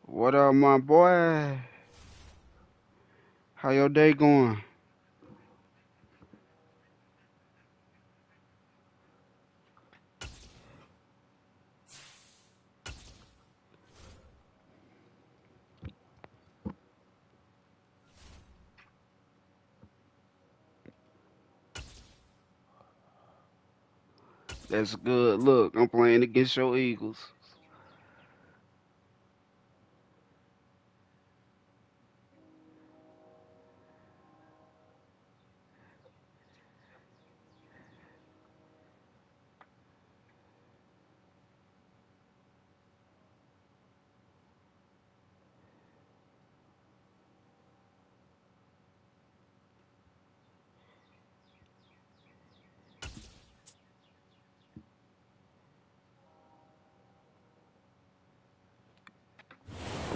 What up, my boy? How your day going? That's good. Look, I'm playing against your Eagles.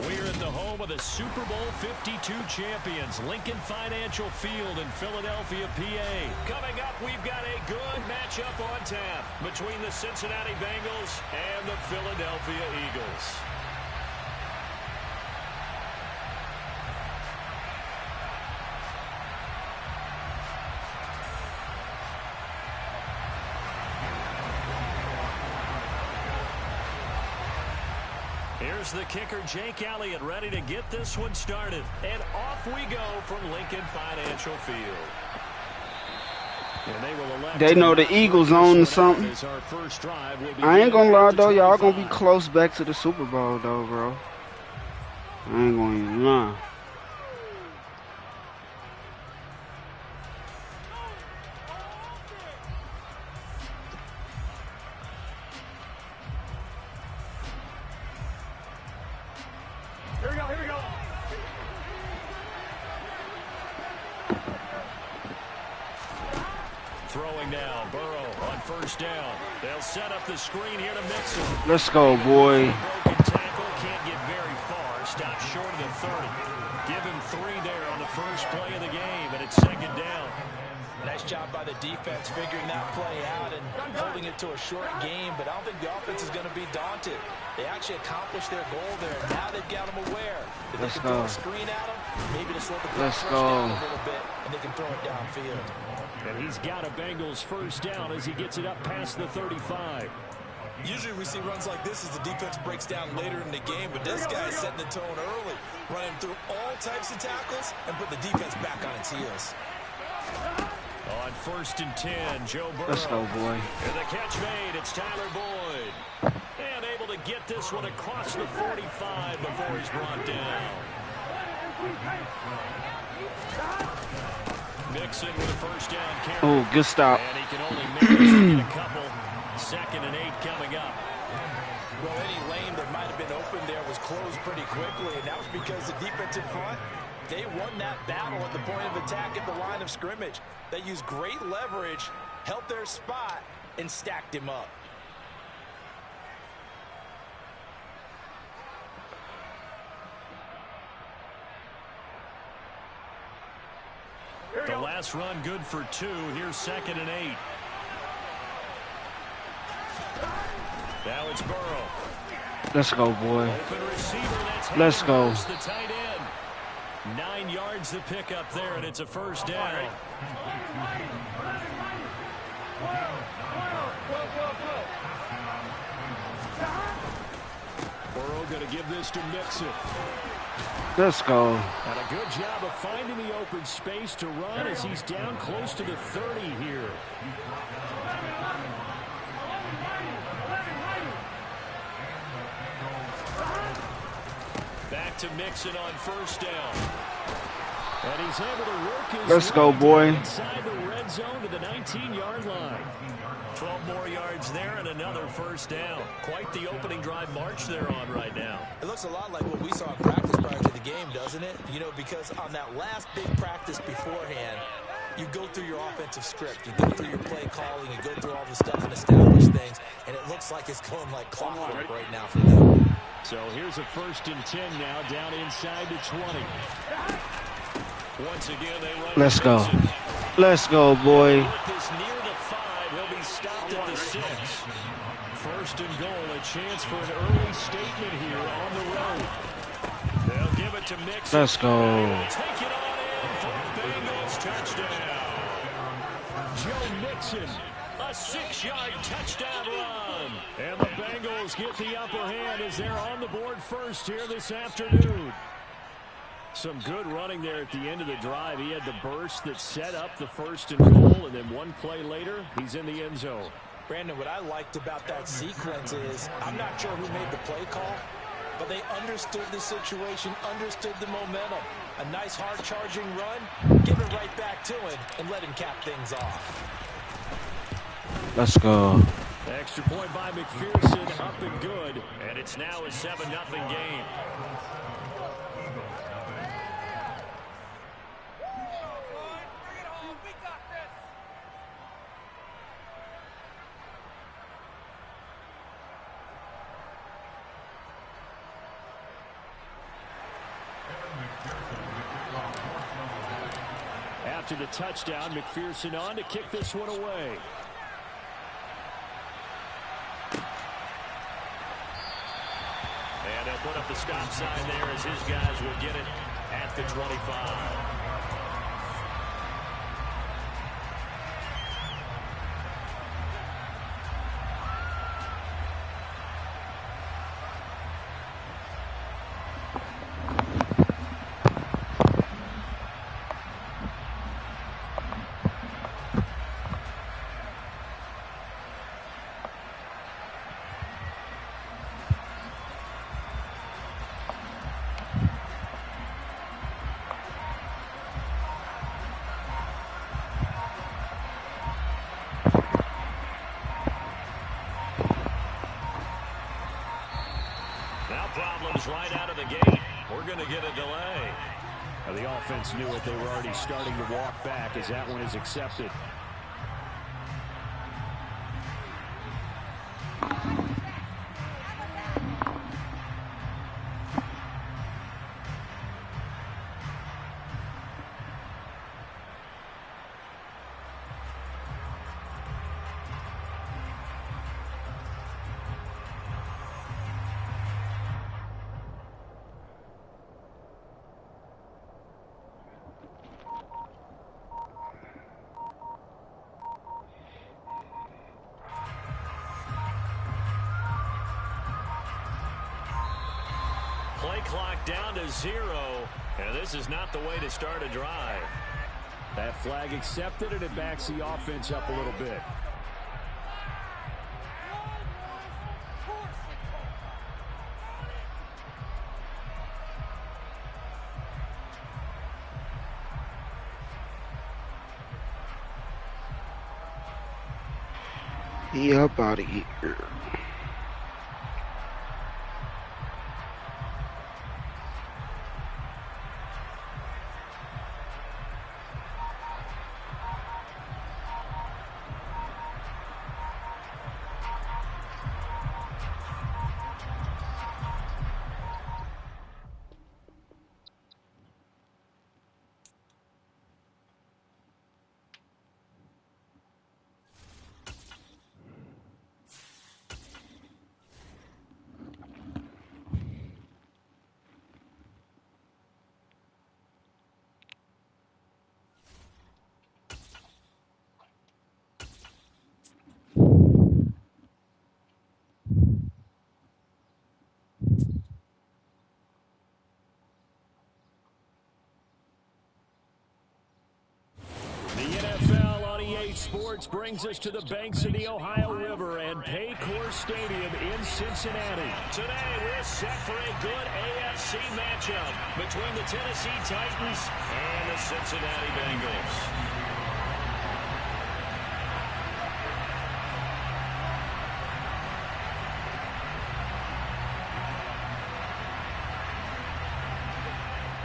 We're at the home of the Super Bowl 52 champions, Lincoln Financial Field in Philadelphia, PA. Coming up, we've got a good matchup on tap between the Cincinnati Bengals and the Philadelphia Eagles. Here's the kicker, Jake Elliott, ready to get this one started. And off we go from Lincoln Financial Field. They know the Eagles on something. I ain't gonna lie, though. Y'all gonna be close back to the Super Bowl, though, bro. I ain't gonna even lie. Throwing now, Burrow on first down. They'll set up the screen here to Mixon. Let's go, boy. Broken tackle, can't get very far. Stopped short of the 30. Give him 3 there on the first play of the game, and it's second down. Nice job by the defense figuring that play out and holding it to a short game, but I don't think the offense is going to be daunted. They actually accomplished their goal there. Now they've got them aware that they can throw a screen at them, maybe to slow the press down a little bit, and they can throw it downfield. And he's got a Bengals first down as he gets it up past the 35. Usually we see runs like this as the defense breaks down later in the game, but this guy is setting the tone early, running through all types of tackles and put the defense back on its heels. On first and 10, Joe Burrow. Let's go, boy. And the catch made, it's Tyler Boyd. And able to get this one across the 45 before he's brought down. Mixon with a first down carry. Oh, good stop. And he can only manage to get a couple. Second and 8 coming up. Well, any lane that might have been open there was closed pretty quickly, and that was because the defensive front, they won that battle at the point of attack at the line of scrimmage. They used great leverage, held their spot, and stacked him up. The last run good for 2. Here's second and 8. Now it's Burrow. Let's go, boy. Open receiver, that's Let's go. the tight end. 9 yards to pick up there, and it's a first down. Burrow going to give this to Mixon. Let's go. And a good job of finding the open space to run as he's down close to the 30 here. Back to Mixon on first down. And he's able to work his Let's go, boy. Inside the red zone to the 19-yard line. 12 more yards there and another first down. Quite the opening drive march they're on right now. It looks a lot like what we saw in practice prior to the game, doesn't it? You know, because on that last big practice beforehand, you go through your offensive script, you go through your play calling, you go through all the stuff and establish things, and it looks like it's going like clockwork right now for them. So here's a first and 10 now, down inside the 20. Once again, they run. Let's go. Let's go, boy. This near the 5, he'll be stopped at the 6. First and goal at chance for an early statement here on the road. They'll give it to Mixon. Let's go. Take it on in for a Bengals touchdown. Joe Mixon, a 6-yard touchdown run. And the Bengals get the upper hand as they're on the board first here this afternoon. Some good running there at the end of the drive. He had the burst that set up the 1st and goal, and then one play later, he's in the end zone. Brandon, what I liked about that sequence is, I'm not sure who made the play call, but they understood the situation, understood the momentum. A nice hard-charging run, give it right back to him, and let him cap things off. Let's go. Extra point by McPherson, up and good. And it's now a 7-0 game. After the touchdown, McPherson on to kick this one away. And they'll put up the stop sign there as his guys will get it at the 25. Problems right out of the gate. We're going to get a delay. Now, the offense knew it. They were already starting to walk back as that one is accepted. Play clock down to 0, and this is not the way to start a drive. That flag accepted, and it backs the offense up a little bit. He up out of here. Sports brings us to the banks of the Ohio River and Paycor Stadium in Cincinnati. Today, we're set for a good AFC matchup between the Tennessee Titans and the Cincinnati Bengals.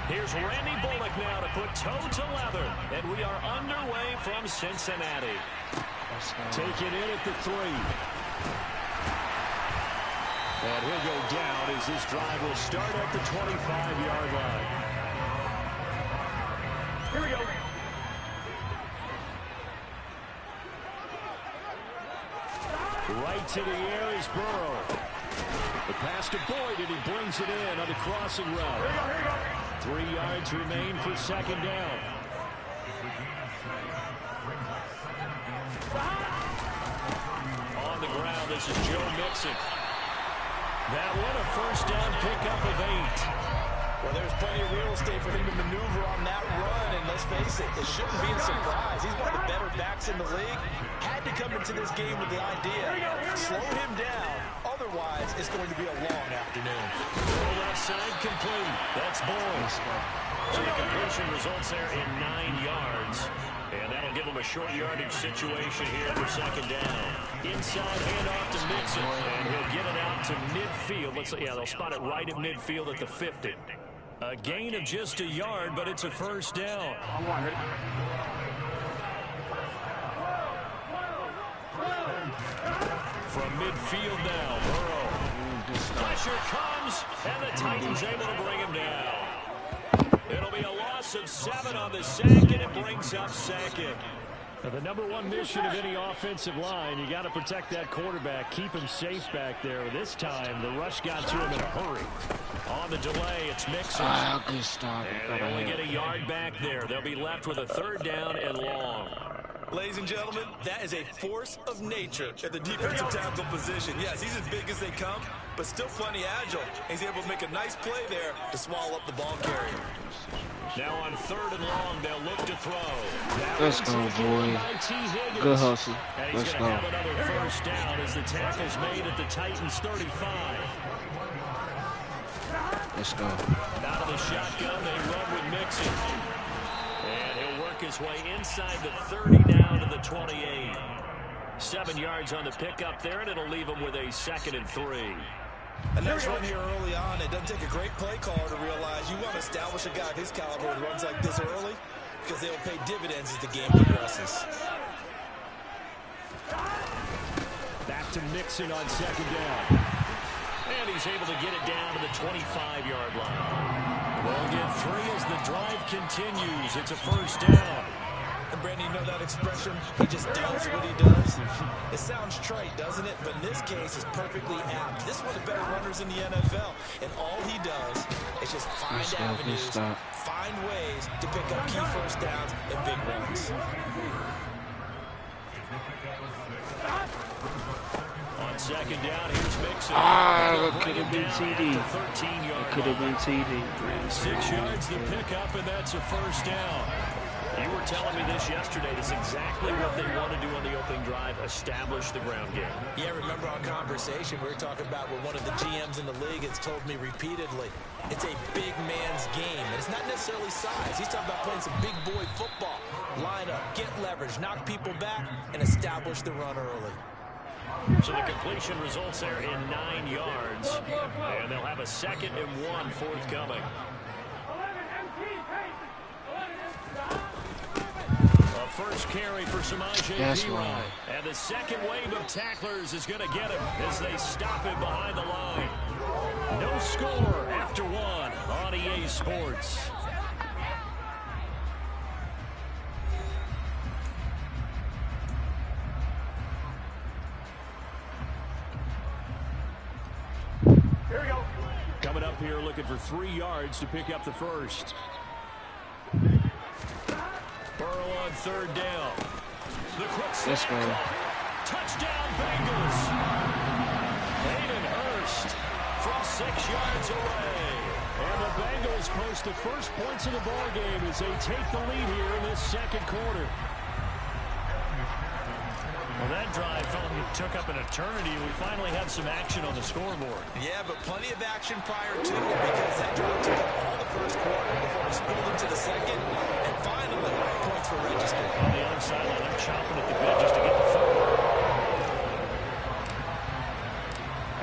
Here's Randy Bullock now to put toe to leather, and we are underway from Cincinnati. Take it in at the 3. And he'll go down as this drive will start at the 25-yard line. Here we go. Right to the air is Burrow. Pass to Boyd, and he brings it in on the crossing route. 3 yards remain for second down. On the ground, this is Joe Mixon. That one, a first down pickup of 8. Well, there's plenty of real estate for him to maneuver on that run, and let's face it, it shouldn't be a surprise. He's one of the better backs in the league. Had to come into this game with the idea, slow him down, otherwise it's going to be a long afternoon. Left side complete. That's Boyd. So the completion results there in 9 yards. And that'll give him a short yardage situation here for second down. Inside handoff to Mixon, and he'll get it out to midfield. They'll spot it right at midfield at the 50. A gain of just a yard, but it's a first down. From midfield now, Burrow. Pressure comes, and the Titans able to bring him down. It'll be a loss of 7 on the sack, and it brings up second. Now, the #1 mission of any offensive line, you got to protect that quarterback, keep him safe back there. This time, the rush got to him in a hurry. On the delay, it's Mixon. Good stop. And they only get a yard back there. They'll be left with a 3rd down and long. Ladies and gentlemen, that is a force of nature at the defensive tackle position. Yes, he's as big as they come, but still plenty agile. He's able to make a nice play there to swallow up the ball carrier. Now on 3rd and long, they'll look to throw. Let's go, boy. Good hustle. And Let's he's go. going to have another first down as the tackle's made at the Titans' 35. Let's go. Out of the shotgun, they run with Mixon. And he'll work his way inside the 30 down to the 28. 7 yards on the pickup there, and it'll leave him with a 2nd and 3. A nice run here early on. It doesn't take a great play caller to realize you want to establish a guy of his caliber with runs like this early because they will pay dividends as the game progresses. Back to Mixon on 2nd down. And he's able to get it down to the 25-yard line. They'll get 3 as the drive continues. It's a first down. And Brandon, you know that expression? He just does what he does. It sounds trite, doesn't it? But in this case, it's perfectly apt. This is one of the better runners in the NFL. And all he does is just find avenues, find ways to pick up key first downs and big runs. On 2nd down, here's Mixon. It could have been TD. It could have been TD. 6 yards the pickup, and that's a first down. You were telling me this yesterday. That's exactly what they want to do on the opening drive, establish the ground game. Yeah, remember our conversation we were talking about where one of the GMs in the league has told me repeatedly, it's a big man's game. And it's not necessarily size. He's talking about playing some big boy football. Line up, get leverage, knock people back, and establish the run early. So the completion results there in 9 yards. And they'll have a 2nd and 1 forthcoming. First carry for Samaje Perine. And the second wave of tacklers is going to get him as they stop him behind the line. No score after 1 on EA Sports. Here we go. Coming up here looking for 3 yards to pick up the first. Burrow on 3rd down. The quick Let's go. Touchdown Bengals. Hayden Hurst from 6 yards away. And the Bengals post the first points of the ball game as they take the lead here in this 2nd quarter. Well, that drive felt like it took up an eternity. We finally had some action on the scoreboard. Yeah, but plenty of action prior to it because that drive took up all the first quarter before it spilled into the 2nd. And finally, points were registered. On the other sideline, I'm chomping at the bit just to get the 3rd.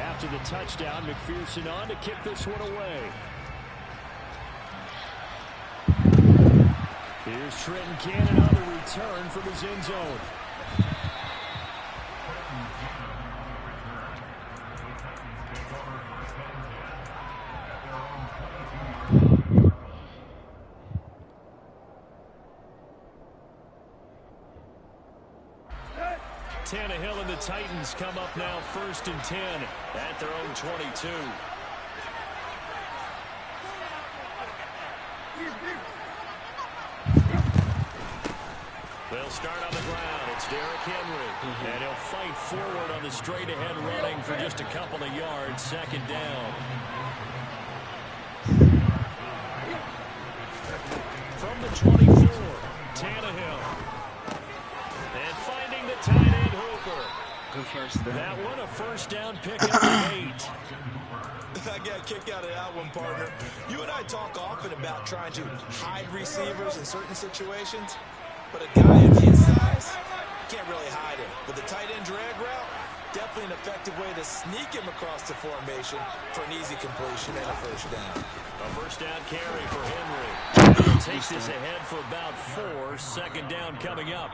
After the touchdown, McPherson on to kick this one away. Here's Trenton Cannon on the return from his end zone. Tannehill and the Titans come up now 1st and 10 at their own 22. They'll start on the ground. It's Derrick Henry. And he'll fight forward on the straight-ahead running for just a couple of yards. 2nd down. From the 24, Tannehill. And finding the tight end Hooper. Good first down. That one a 1st down pickup of 8. I got a kick out of that one, partner. You and I talk often about trying to hide receivers in certain situations. But a guy of his size, can't really hide him. But the tight end drag route, definitely an effective way to sneak him across the formation for an easy completion and a 1st down. A 1st down carry for Henry. He'll take this ahead for about 4. 2nd down coming up.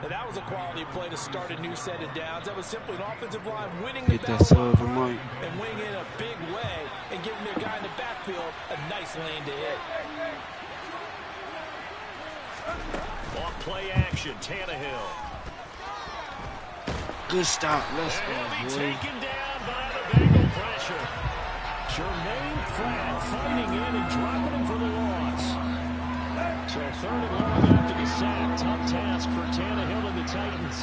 And that was a quality play to start a new set of downs. That was simply an offensive line winning the Get that silver mic. and winning in a big way and giving their guy in the backfield a nice lane to hit. On play action, Tannehill. Good stop. Let's go, He'll be boy. taken down by the Bengal pressure. Jermaine Pratt fighting in and dropping him for the loss. So 3rd and long after the sack. Tough task for Tannehill and the Titans.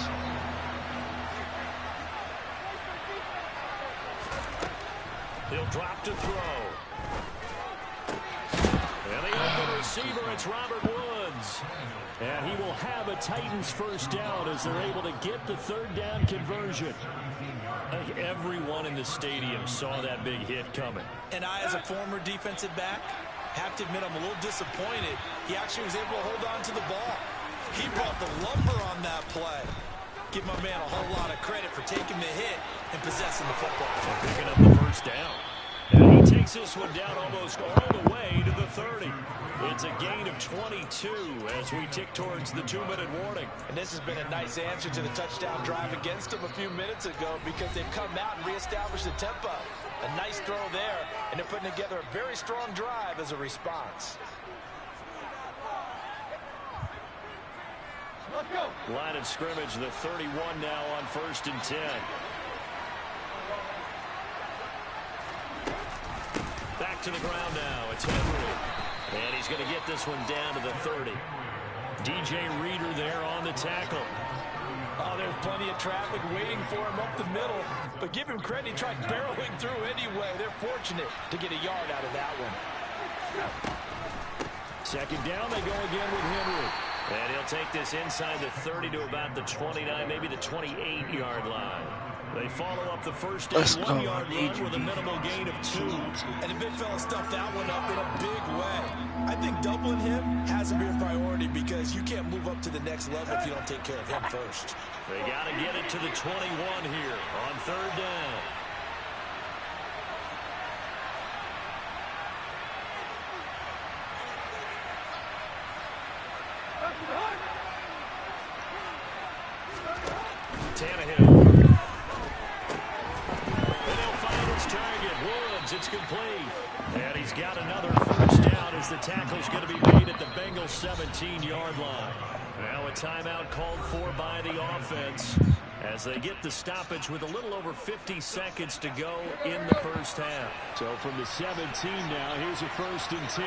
He'll drop to throw. And the open receiver, it's Robert Woods. And he will have a Titans 1st down as they're able to get the 3rd down conversion. I think everyone in the stadium saw that big hit coming. And I, as a former defensive back, have to admit I'm a little disappointed. He actually was able to hold on to the ball. He brought the lumber on that play. Give my man a whole lot of credit for taking the hit and possessing the football. Picking up the 1st down. And he takes this one down almost all the way to the 30. It's a gain of 22 as we tick towards the 2-minute warning. And this has been a nice answer to the touchdown drive against them a few minutes ago because they've come out and reestablished the tempo. A nice throw there, and they're putting together a very strong drive as a response. Let's go. Line of scrimmage, the 31 now on 1st and 10. Back to the ground now. It's Henry. And he's going to get this one down to the 30. DJ Reader there on the tackle. Oh, there's plenty of traffic waiting for him up the middle. But give him credit, he tried barreling through anyway. They're fortunate to get a yard out of that one. 2nd down, they go again with Henry. And he'll take this inside the 30 to about the 29, maybe the 28-yard line. They follow up the 1st and 1-yard run with a minimal gain of 2. And the big fella stuffed that one up in a big way. I think doubling him has to be a priority because you can't move up to the next level if you don't take care of him first. They got to get it to the 21 here on 3rd down. Tannehill. And he'll find his target. Woods, it's complete. And he's got another 1st down as the tackle's going to be made at the Bengals 17-yard line. Now a timeout called for by the offense as they get the stoppage with a little over 50 seconds to go in the 1st half. So from the 17 now, here's a 1st and 10.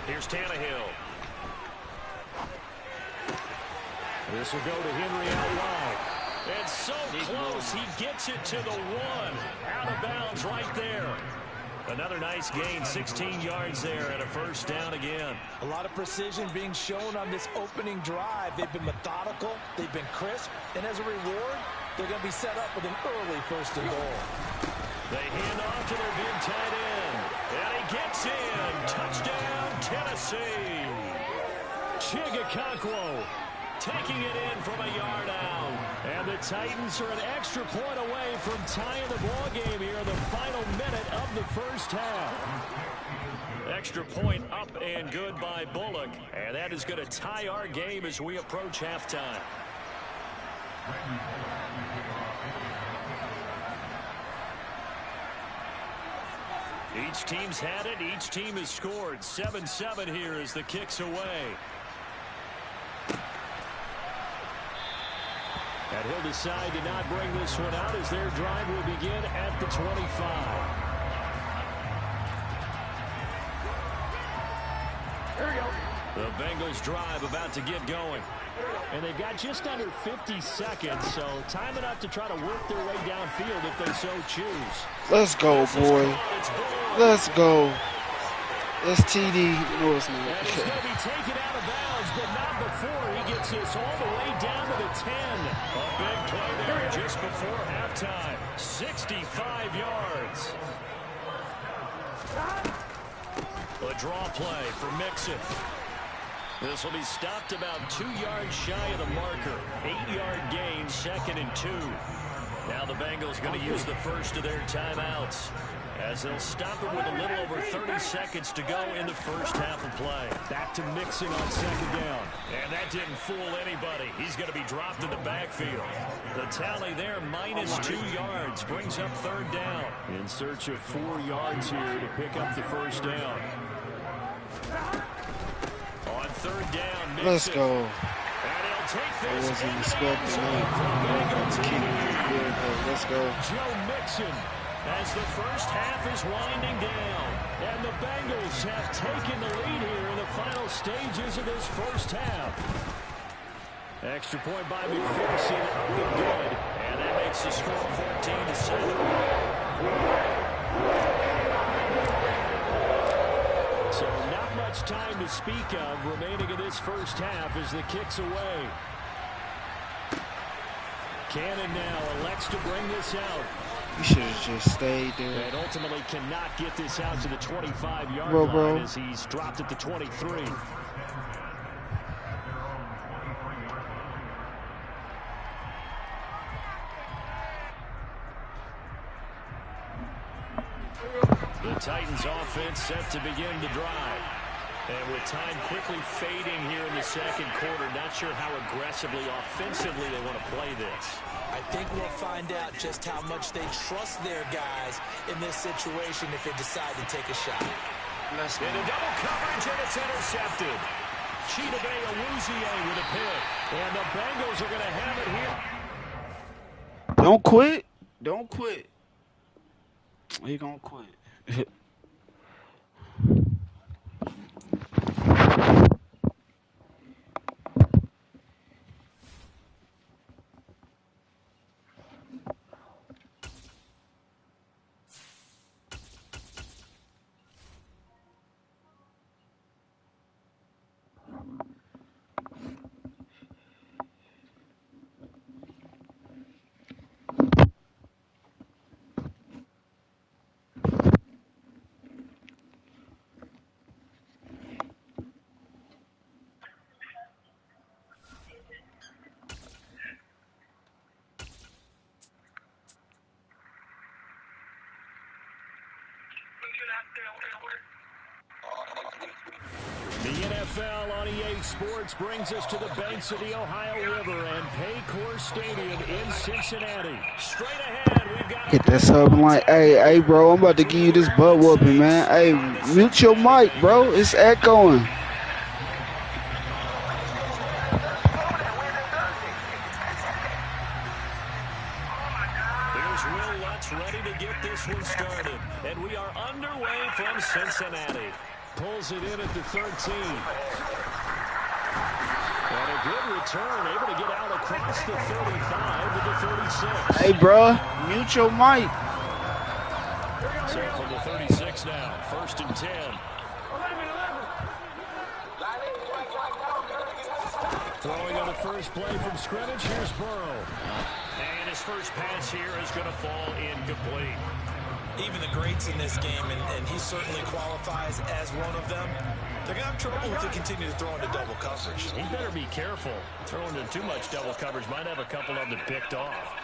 Here's Tannehill. This will go to Henry out wide. And so close, he gets it to the 1. Out of bounds right there. Another nice gain, 16 yards there and a 1st down again. A lot of precision being shown on this opening drive. They've been methodical, they've been crisp, and as a reward, they're going to be set up with an early 1st and goal. They hand off to their big tight end. And he gets in. Touchdown, Tennessee. Chigakonkwo taking it in from a yard out. And the Titans are an extra point away from tying the ball game here in the final minute of the 1st half. Extra point up and good by Bullock. And that is going to tie our game as we approach halftime. Each team's had it. Each team has scored. 7-7 here as the kick's away. And he'll decide to not bring this one out as their drive will begin at the 25. There we go. The Bengals drive about to get going. And they've got just under 50 seconds, so time enough to try to work their way downfield if they so choose. Let's go, boy. Let's go. That's TD. No, it's not. And he's going to be taken out of bounds, but not before he gets this all the way down to the 10. A big play there just before halftime. 65 yards. A draw play for Mixon. This will be stopped about 2 yards shy of the marker. 8-yard gain, 2nd and 2. Now the Bengals going to use the first of their timeouts as they'll stop it with a little over 30 seconds to go in the first half of play. Back to Mixon on 2nd down. And that didn't fool anybody. He's going to be dropped in the backfield. The tally there, -2 yards, brings up 3rd down. In search of 4 yards here to pick up the first down. On 3rd down, Mixon. Let's go. And he'll take I this wasn't into expecting the that. Let's go. Joe Mixon as the first half is winding down. And the Bengals have taken the lead here in the final stages of this first half. Extra point by McPherson, up and good. And that makes the score 14-7. So not much time to speak of remaining in this first half as the kick's away. Cannon now elects to bring this out. You should have just stayed there. And ultimately cannot get this out to the 25-yard Bro. line as he's dropped at the 23. The Titans offense set to begin the drive. And with time quickly fading here in the second quarter, not sure how aggressively, offensively they want to play this. I think we'll find out just how much they trust their guys in this situation if they decide to take a shot. Let's go. Into double coverage, and it's intercepted. Chidobe Awuzie with a pick. And the Bengals are going to have it here. Don't quit. Don't quit. He gonna quit. The NFL on EA Sports brings us to the banks of the Ohio River and Paycor Stadium in Cincinnati. Straight ahead, we've got Get that sub like, hey, bro, I'm about to give you this butt whooping, man. Hey, mute your mic, bro. It's echoing. Here's Will Lutz ready to get this one started. And we are underway from Cincinnati. Pulls it in at the 13. And a good return, able to get out across the 35 to the 36. Hey, bro, mute your mic. So from the 36 now, 1st and 10. Throwing on the first play from scrimmage, here's Burrow. And his first pass here is going to fall incomplete. Even the greats in this game, and he certainly qualifies as one of them, they're going to have trouble if they continue to throw into double coverage. He better be careful. Throwing into too much double coverage might have a couple of them picked off.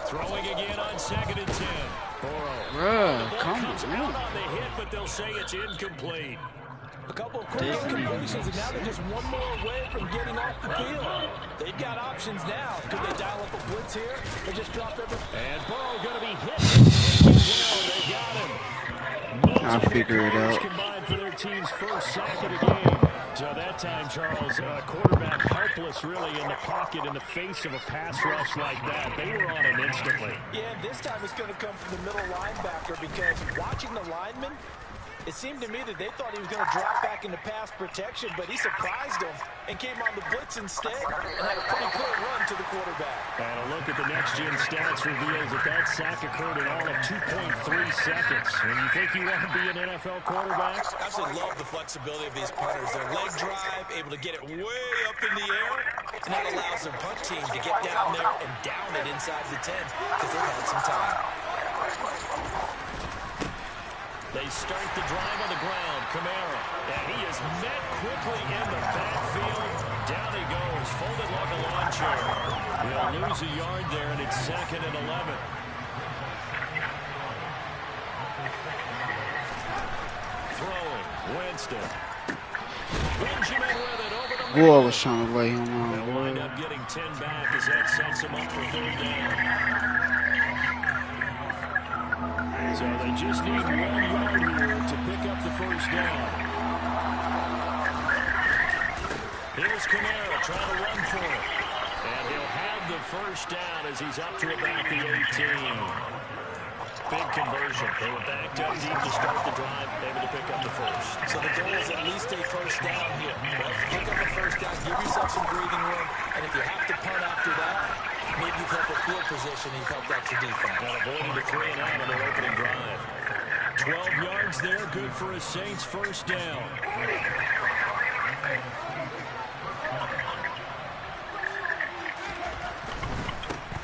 Throwing again on 2nd and 10. Burrow. Bruh, come Comes out on. on the hit, but they'll say it's incomplete. A couple of quick incompletions, and now they're just one more away from getting off the field. They've got options now. Could they dial up a blitz here? They just drop everything. And Burrow going to be hit and taken down. They got him. I'll figure it out. Combined for their team's first sack of the game. So that time, Charles, quarterback helpless really in the pocket in the face of a pass rush like that. They were on him instantly. Yeah, this time it's going to come from the middle linebacker because watching the lineman, it seemed to me that they thought he was going to drop back into pass protection, but he surprised them and came on the blitz instead and had a pretty clear run to the quarterback. And a look at the next-gen stats reveals that sack occurred in all of 2.3 seconds. When you think you want to be an NFL quarterback? I absolutely love the flexibility of these punters. Their leg drive, able to get it way up in the air, and that allows their punt team to get down there and down it inside the 10 because they've had some time. They start the drive on the ground. Kamara. And he is met quickly in the backfield. Down he goes, folded like a lawn chair. He'll lose a yard there, and it's 2nd and 11. Throwing. Winston. Benjamin with it over the middle. Boy, I was trying to lay him on. They'll wind up getting 10 back as that sets him up for 3rd down. So they just need 1 yard here to pick up the first down. Here's Kamara trying to run for it. And he'll have the first down as he's up to about the 18. Big conversion. They were backed up deep to start the drive, able to pick up the first. So the goal is at least a first down here. Well, pick up a first down, give yourself some breathing room, and if you have to punt after that, maybe you've helped with field position and you've helped out your defense. And avoiding the 3 and out on their opening drive. 12 yards there, good for a Saints first down.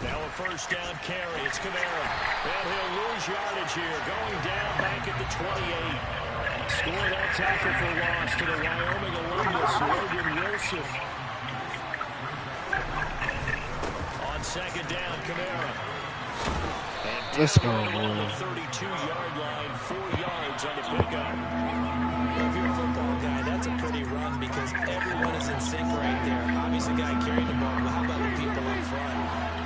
Now a first down carry. It's Kamara. And he'll lose yardage here. Going down back at the 28. Score that tackle for loss to the Wyoming alumnus, Logan Wilson. On 2nd down, Kamara. Let's go, on boy. the 32-yard line, 4 yards on the pickup. If you're a football guy, that's a pretty run because everyone is in sync right there. Obviously, the guy carrying the ball. Well, how about the people up front?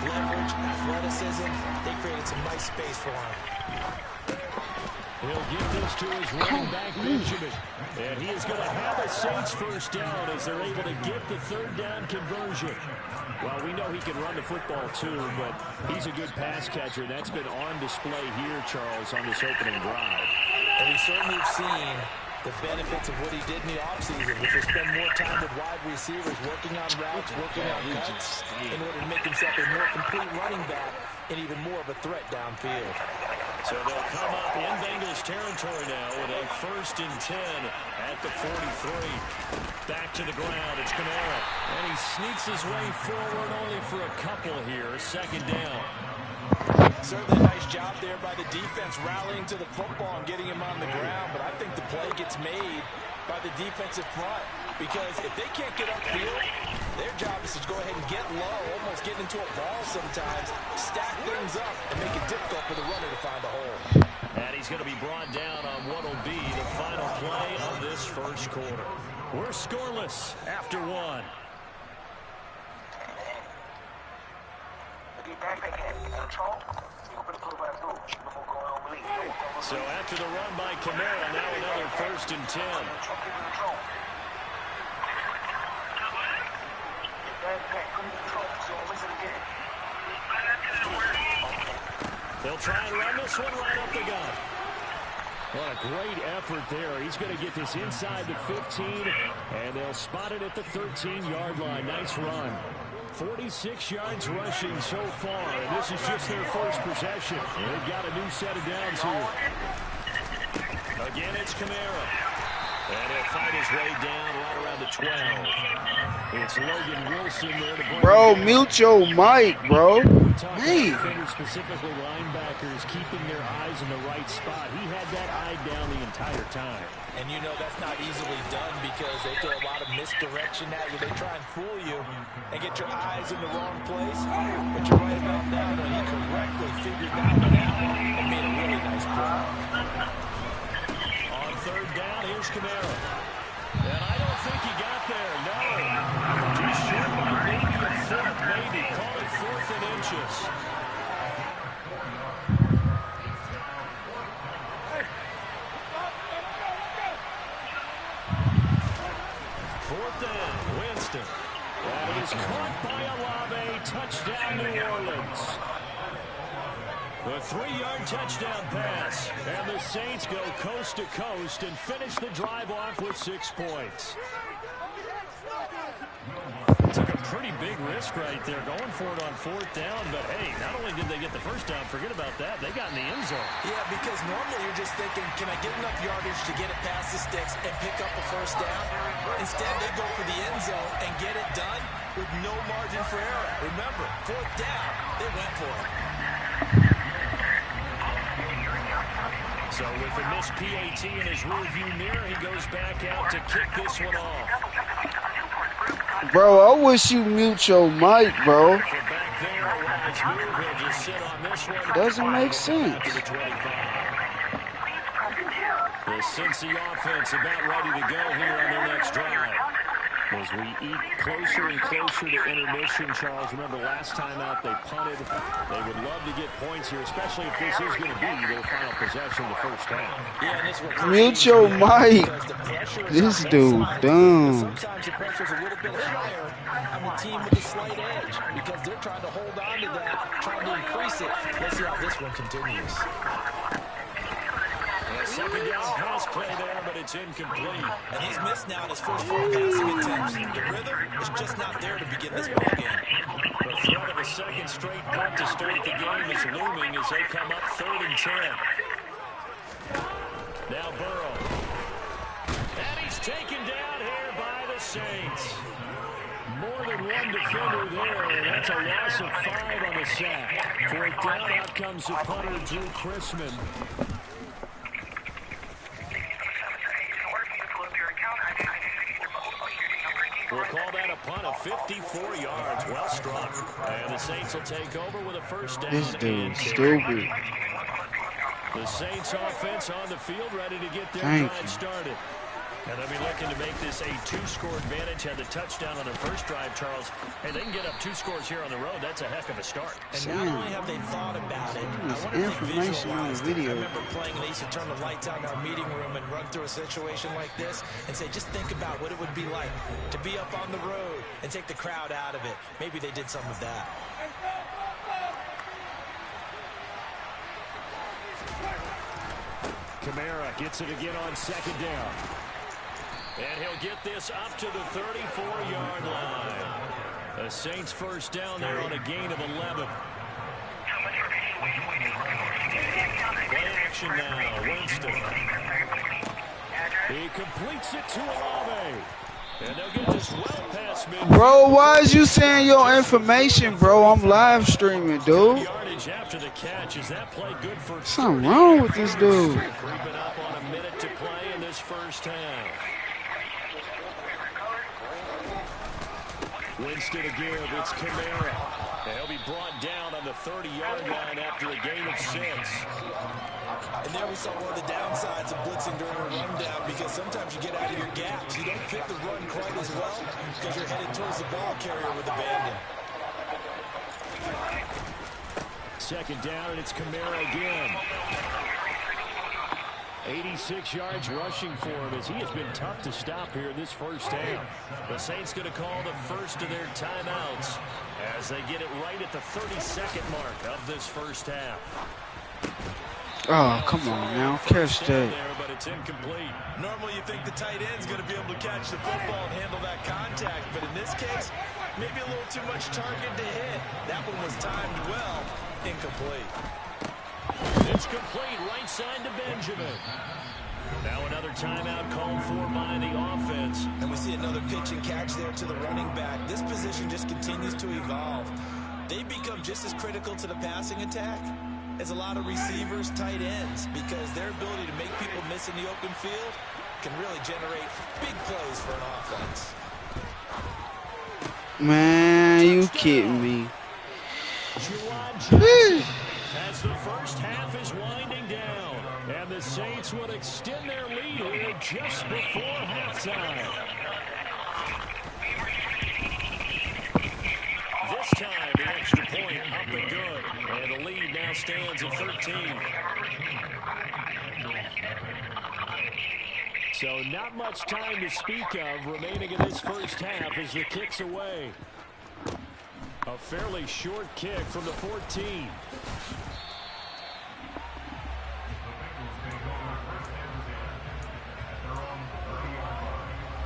Leverage, athleticism, they created some nice space for him. He'll give this to his running back, Benjamin. And he is going to have a Saints first down as they're able to get the 3rd down conversion. Well, we know he can run the football too, but he's a good pass catcher. That's been on display here, Charles, on this opening drive. And we certainly have seen the benefits of what he did in the offseason, which was spend more time with wide receivers, working on routes, working on cuts, in order to make himself a more complete running back and even more of a threat downfield. So they'll come up in Bengals territory now with a 1st and 10 at the 43. Back to the ground, it's Kamara. And he sneaks his way forward only for a couple here, 2nd down. Certainly a nice job there by the defense rallying to the football and getting him on the ground, but I think the play gets made by the defensive front because if they can't get upfield, their job is to go ahead and get low, almost get into a ball sometimes, stack things up, and make it difficult for the runner to find a hole. And he's going to be brought down on what will be the final play of this first quarter. We're scoreless after 1. So after the run by Kamara, now another 1st and 10. They'll try and run this one right up the gut. What a great effort there. He's going to get this inside the 15, and they'll spot it at the 13-yard line. Nice run. 46 yards rushing so far, and this is just their first possession. They've got a new set of downs here. Again, it's Kamara. And he'll fight his way down right around the 12. It's Logan Wilson there to bring Bro, mute your mic, bro. Hey. Specifically linebackers keeping their eyes in the right spot. He had that eye down the entire time. And you know that's not easily done because they throw a lot of misdirection at you. They try and fool you and get your eyes in the wrong place. But you're right about now when he correctly figured that one out and made a really nice play. On 3rd down, here's Kamara. vicious. Fourth down, Winston. That is caught by Olave. Touchdown, New Orleans. The 3-yard touchdown pass. And the Saints go coast to coast and finish the drive off with 6 points. Took a pretty big risk right there going for it on 4th down. But, hey, not only did they get the first down, forget about that, they got in the end zone. Yeah, because normally you're just thinking, can I get enough yardage to get it past the sticks and pick up a first down? Instead, they go for the end zone and get it done with no margin for error. Remember, 4th down, they went for it. So with the missed PAT in his rearview mirror, he goes back out to kick this one off. Bro, I wish you mute your mic, bro. Doesn't make sense. The Cincy offense about ready to go here on their next drive. As we eat closer and closer to intermission, Charles, remember last time out they punted. They would love to get points here, especially if this is going to be their final possession the first half. Yeah, this mute your mic. This dude dumb. Sometimes the pressure's a little bit higher on the team with a slight edge because they're trying to hold on to that, trying to increase it. Let's see how this one continues. Second down pass play there, but it's incomplete. And he's missed now his first 4 passing attempts. The rhythm is just not there to begin this ball game. The threat of a second straight punt to start the game is looming as they come up 3rd and 10. Now Burrow. And he's taken down here by the Saints. More than one defender there, and that's a loss of 5 on the sack. 4th down, out comes the punter, Drew Chrisman. We'll call that a punt of 54 yards. Well struck. And the Saints will take over with a first down. This dude's stupid. The Saints offense on the field ready to get their drive started. And they'll be looking to make this a 2-score advantage. Had the touchdown on their first drive, Charles. Hey, they can get up 2 scores here on the road. That's a heck of a start. And not only have they thought about it, I want to information on the video. I remember playing and they used to turn the lights out in our meeting room and run through a situation like this and say, just think about what it would be like to be up on the road and take the crowd out of it. Maybe they did some of that. Kamara gets it again on 2nd down. And he'll get this up to the 34-yard line. The Saints first down there on a gain of 11. Play action now, Winston. He completes it to Olave. And they'll get this well past midfield. Bro, why is you saying your information, bro? I'm live streaming, dude. Yardage after the catch. Is that play good for something wrong with this dude? Creeping up on a minute to play in this first half. Winston again, it's Kamara. And he'll be brought down on the 30-yard line after a gain of 6. And there we saw one of the downsides of blitzing during a rundown because sometimes you get out of your gaps. You don't fit the run quite as well because you're headed towards the ball carrier with abandon. 2nd down, and it's Kamara again. 86 yards rushing for him as he has been tough to stop here in this first half. The Saints going to call the first of their timeouts as they get it right at the 32nd mark of this first half. Oh, come on now. Catch that. There, but it's incomplete. Normally you think the tight end's going to be able to catch the football and handle that contact, but in this case, maybe a little too much target to hit. That one was timed well. Incomplete. It's complete, right side to Benjamin. Now another timeout called for by the offense. And we see another pitch and catch there to the running back. This position just continues to evolve. They become just as critical to the passing attack as a lot of receivers, tight ends, because their ability to make people miss in the open field can really generate big plays for an offense. Man, you kidding me. As the first half is winding down, and the Saints would extend their lead here just before halftime. This time the extra point up and good. And the lead now stands at 13. So not much time to speak of remaining in this first half as the kick's away. A fairly short kick from the 14.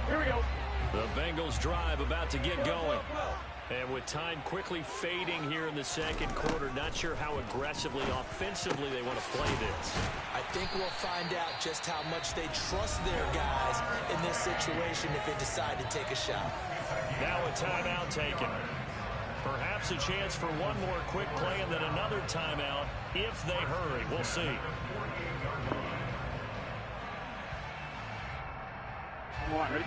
Here we go. The Bengals drive about to get going. And with time quickly fading here in the second quarter, not sure how aggressively, offensively they want to play this. I think we'll find out just how much they trust their guys in this situation if they decide to take a shot. Now a timeout taken. Perhaps a chance for one more quick play and then another timeout if they hurry. We'll see. Come on, ready?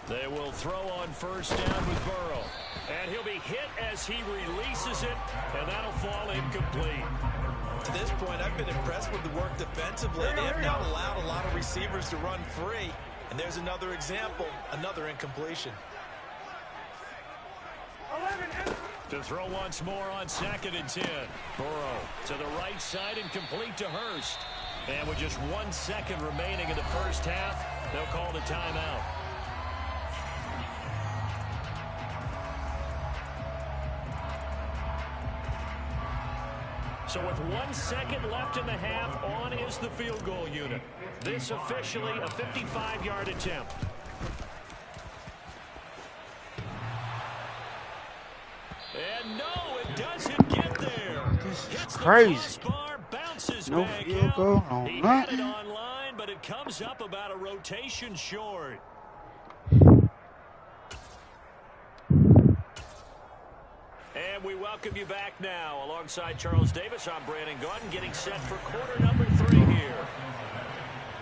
They will throw on first down with Burrow. And he'll be hit as he releases it, and that'll fall incomplete. To this point, I've been impressed with the work defensively. They have not allowed a lot of receivers to run free. And there's another example, another incompletion. To throw once more on 2nd and 10. Burrow to the right side and complete to Hurst. And with just 1 second remaining in the first half, they'll call the timeout. So with 1 second left in the half, on is the field goal unit. This officially a 55-yard attempt. And no, it doesn't get there. This is Hits crazy. the crossbar, bounces No back field out. goal, no He had nothing. it online, but it comes up about a rotation short. And we welcome you back now. Alongside Charles Davis, I'm Brandon Gautin, getting set for quarter number 3 here.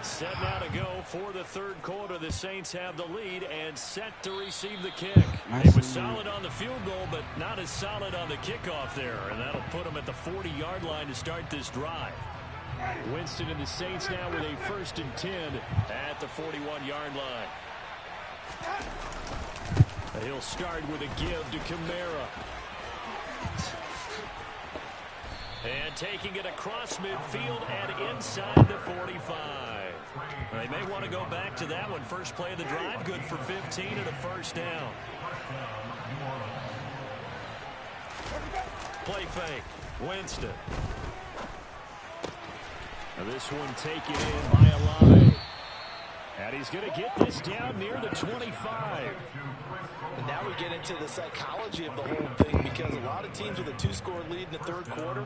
Set now to go for the third quarter. The Saints have the lead and set to receive the kick. It was solid on the field goal, but not as solid on the kickoff there. And that'll put them at the 40-yard line to start this drive. Winston and the Saints now with a 1st and 10 at the 41-yard line. He'll start with a give to Kamara. And taking it across midfield and inside the 45. They may want to go back to that one. First play of the drive, good for 15 and a first down. Play fake. Winston. Now this one taken in by Olave. And he's going to get this down near the 25. And now we get into the psychology of the whole thing, because a lot of teams with a 2-score lead in the third quarter,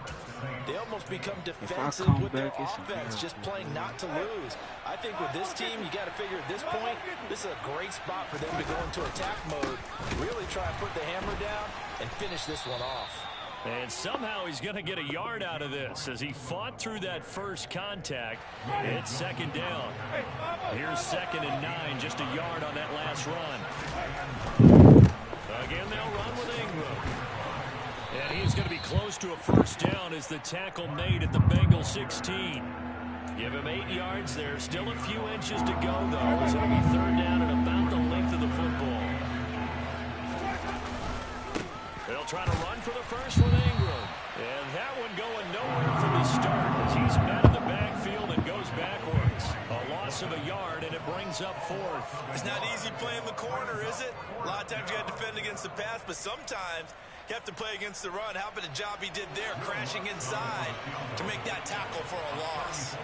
they almost become defensive with their offense, just playing not to lose. I think with this team, you got to figure at this point, this is a great spot for them to go into attack mode, really try and put the hammer down and finish this one off. And somehow he's going to get a yard out of this as he fought through that first contact. It's second down. Here's 2nd and 9, just a yard on that last run. Again, they'll run with Ingram. And he's going to be close to a first down as the tackle made at the Bengals 16. Give him 8 yards there. Still a few inches to go, though. It's going to be third down and about the length of the football. They'll try to run for the first with Ingram. And that one going nowhere from the start as he's met in the backfield and goes backwards. A loss of a yard, and it brings up 4th. It's not easy playing the corner, is it? A lot of times you got to defend against the pass, but sometimes you have to play against the run. How about the job he did there, crashing inside to make that tackle for a loss?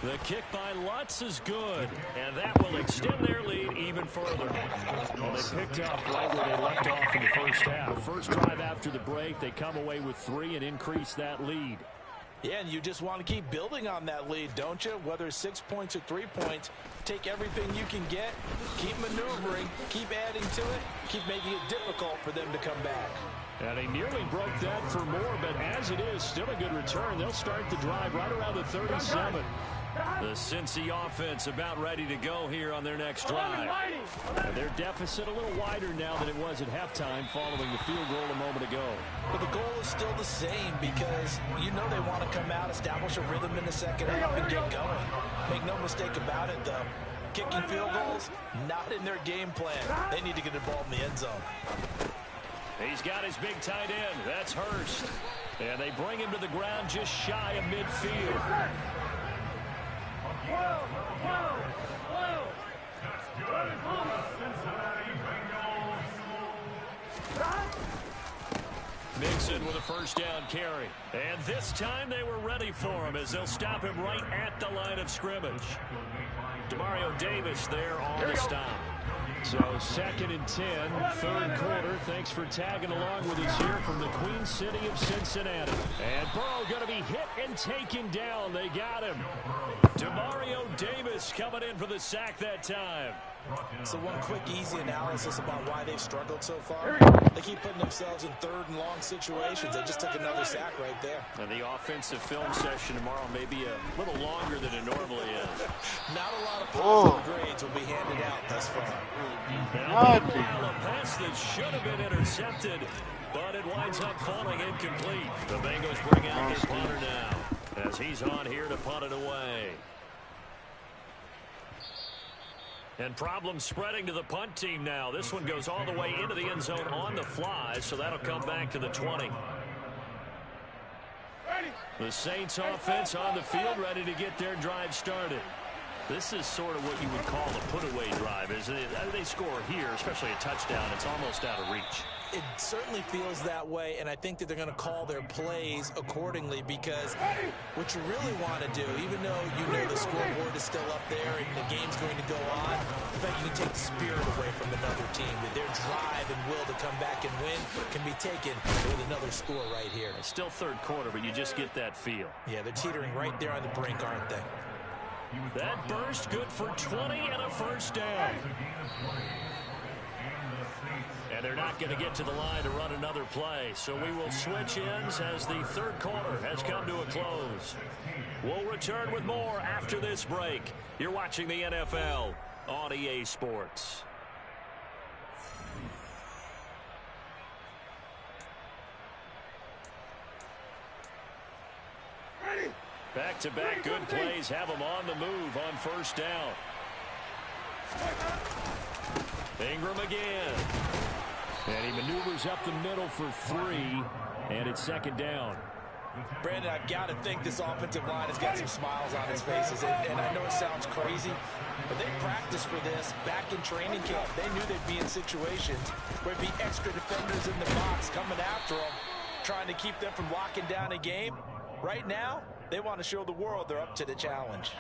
The kick by Lutz is good, and that will extend their lead even further. Well, they picked up right where they left off in the first half. First drive after the break, they come away with 3 and increase that lead. Yeah, and you just want to keep building on that lead, don't you? Whether it's 6 points or 3 points, take everything you can get, keep maneuvering, keep adding to it, keep making it difficult for them to come back. And they nearly broke that for more, but as it is, still a good return. They'll start the drive right around the 37. The Cincy offense about ready to go here on their next drive. And their deficit a little wider now than it was at halftime following the field goal a moment ago. But the goal is still the same, because you know they want to come out, establish a rhythm in the second half, and get going. Make no mistake about it, though. Kicking field goals, not in their game plan. They need to get the ball in the end zone. He's got his big tight end. That's Hurst. And they bring him to the ground just shy of midfield. Mixon with a first down carry. And this time they were ready for him as they'll stop him right at the line of scrimmage. Demario Davis there on the stop. So 2nd and 10, third quarter. Thanks for tagging along with us here from the Queen City of Cincinnati. And Burrow going to be hit and taken down. They got him. Demario Davis coming in for the sack that time. So one quick, easy analysis about why they've struggled so far. They keep putting themselves in 3rd and long situations. They just took another sack right there. And the offensive film session tomorrow may be a little longer than it normally is. Not a lot of positive grades will be handed out thus far. Meanwhile, a pass that should have been intercepted, but it winds up falling incomplete. The Bengals bring out their punter now as he's on here to punt it away. And problems spreading to the punt team now. This one goes all the way into the end zone on the fly, so that'll come back to the 20. The Saints offense on the field, ready to get their drive started. This is sort of what you would call a put-away drive, isn't it? They score here, especially a touchdown. It's almost out of reach. It certainly feels that way, and I think that they're going to call their plays accordingly, because what you really want to do, even though you know the scoreboard is still up there and the game's going to go on, in fact, you can take the spirit away from another team. That their drive and will to come back and win can be taken with another score right here. It's still third quarter, but you just get that feel. Yeah, they're teetering right there on the brink, aren't they? That burst good for 20 and a first down. And they're not going to get to the line to run another play. So we will switch ends as the third quarter has come to a close. We'll return with more after this break. You're watching the NFL on EA Sports. Back-to-back good plays have them on the move on first down. Ingram again. And he maneuvers up the middle for 3, and it's second down. Brandon, I've got to think this offensive line has got some smiles on its faces. And I know it sounds crazy, but they practiced for this back in training camp. They knew they'd be in situations where there'd be extra defenders in the box coming after them, trying to keep them from locking down a game. Right now, they want to show the world they're up to the challenge.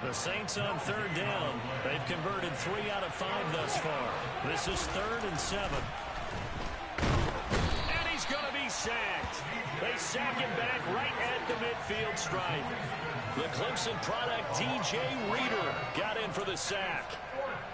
The Saints on third down. They've converted 3 out of 5 thus far. This is 3rd and 7. And he's going to be sacked. They sack him back right at the midfield stripe. The Clemson product, DJ Reader, got in for the sack.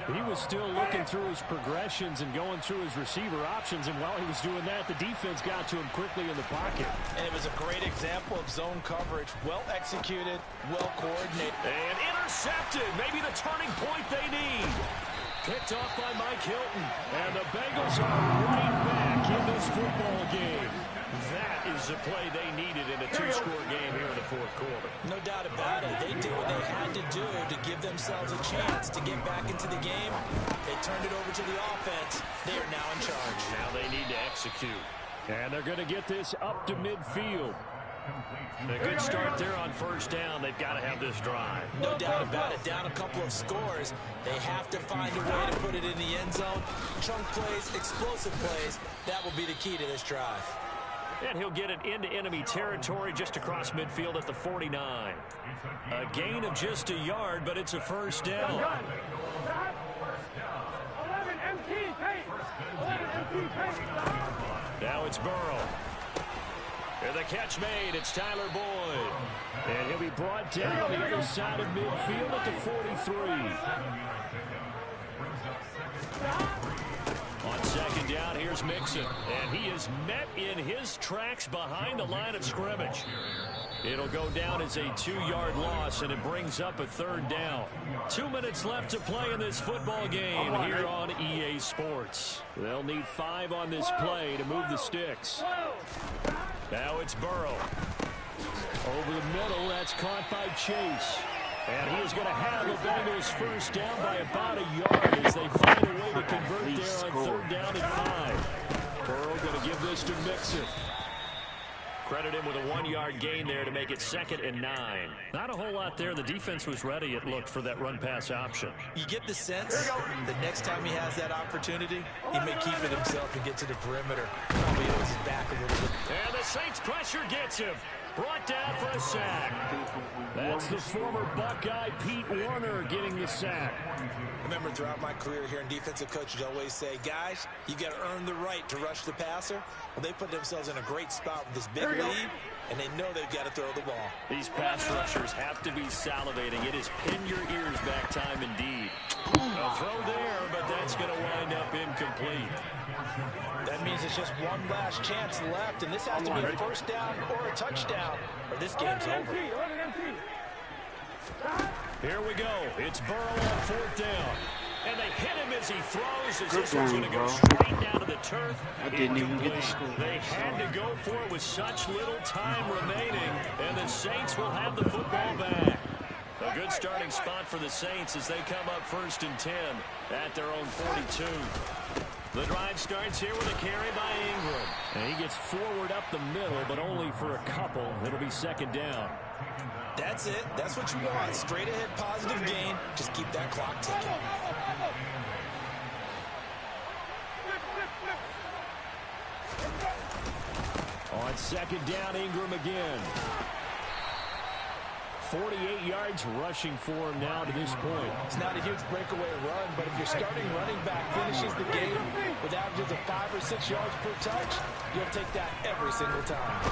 He was still looking through his progressions and going through his receiver options, and while he was doing that, the defense got to him quickly in the pocket. And it was a great example of zone coverage. Well executed, well coordinated. And intercepted. Maybe the turning point they need. Picked off by Mike Hilton. And the Bengals are right back in this football game. That is the play they needed in a 2-score game here in the fourth quarter. No doubt about it. They did what they had to do to give themselves a chance to get back into the game. They turned it over to the offense. They are now in charge. Now they need to execute. And they're going to get this up to midfield. A good start there on first down. They've got to have this drive. No doubt about it. Down a couple of scores. They have to find a way to put it in the end zone. Chunk plays, explosive plays. That will be the key to this drive. And he'll get it into enemy territory just across midfield at the 49. A gain of just a yard, but it's a first down. Now it's Burrow. And the catch made. It's Tyler Boyd. And he'll be brought down on the other side of midfield at the 43. On second down, here's Mixon. And he is met in his tracks behind the line of scrimmage. It'll go down as a 2-yard loss, and it brings up a third down. 2 minutes left to play in this football game here on EA Sports. They'll need 5 on this play to move the sticks. Now it's Burrow. Over the middle, that's caught by Chase. And he is going to have the Bengals first down by about a yard as they find a way to convert there on 3rd down and 5. Burrow going to give this to Mixon. Credit him with a 1-yard gain there to make it 2nd and 9. Not a whole lot there. The defense was ready, it looked, for that run-pass option. You get the sense that next time he has that opportunity, he may keep it himself and get to the perimeter. Probably holds his back a little bit. And the Saints pressure gets him. Brought down for a sack. That's the former Buckeye Pete Werner getting the sack. Remember, throughout my career here in defensive coaches always say, guys, you got to earn the right to rush the passer. Well, they put themselves in a great spot with this big lead, and they know they've got to throw the ball. These pass rushers have to be salivating. It is pin your ears back time indeed. A throw there, but that's going to wind up incomplete. That means it's just one last chance left, and this has to be a 1st down or a touchdown, or this game's over. Here we go. It's Burrow on 4th down. And they hit him as he throws, as this one's going to go straight down to the turf. I didn't even get the score. They had to go for it with such little time remaining, and the Saints will have the football back. A good starting spot for the Saints as they come up 1st and 10 at their own 42. The drive starts here with a carry by Ingram. And he gets forward up the middle, but only for a couple. It'll be 2nd down. That's it. That's what you want. Straight ahead positive gain. Just keep that clock ticking. On 2nd down, Ingram again. 48 yards rushing for him now to this point. It's not a huge breakaway run, but if your starting running back finishes the game with averages of 5 or 6 yards per touch, you'll take that every single time.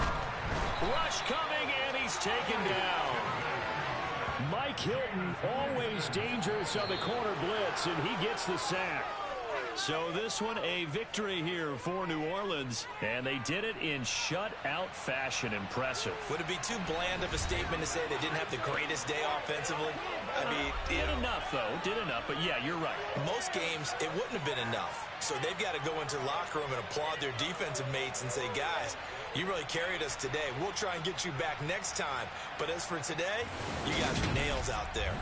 Rush coming, and he's taken down. Mike Hilton, always dangerous on the corner blitz, and he gets the sack. So this one a victory here for New Orleans, and they did it in shutout fashion. Impressive. Would it be too bland of a statement to say they didn't have the greatest day offensively? I mean, did enough, though. Did enough, but yeah, you're right. Most games, it wouldn't have been enough. So they've got to go into the locker room and applaud their defensive mates and say, guys, you really carried us today. We'll try and get you back next time. But as for today, you guys are nails out there.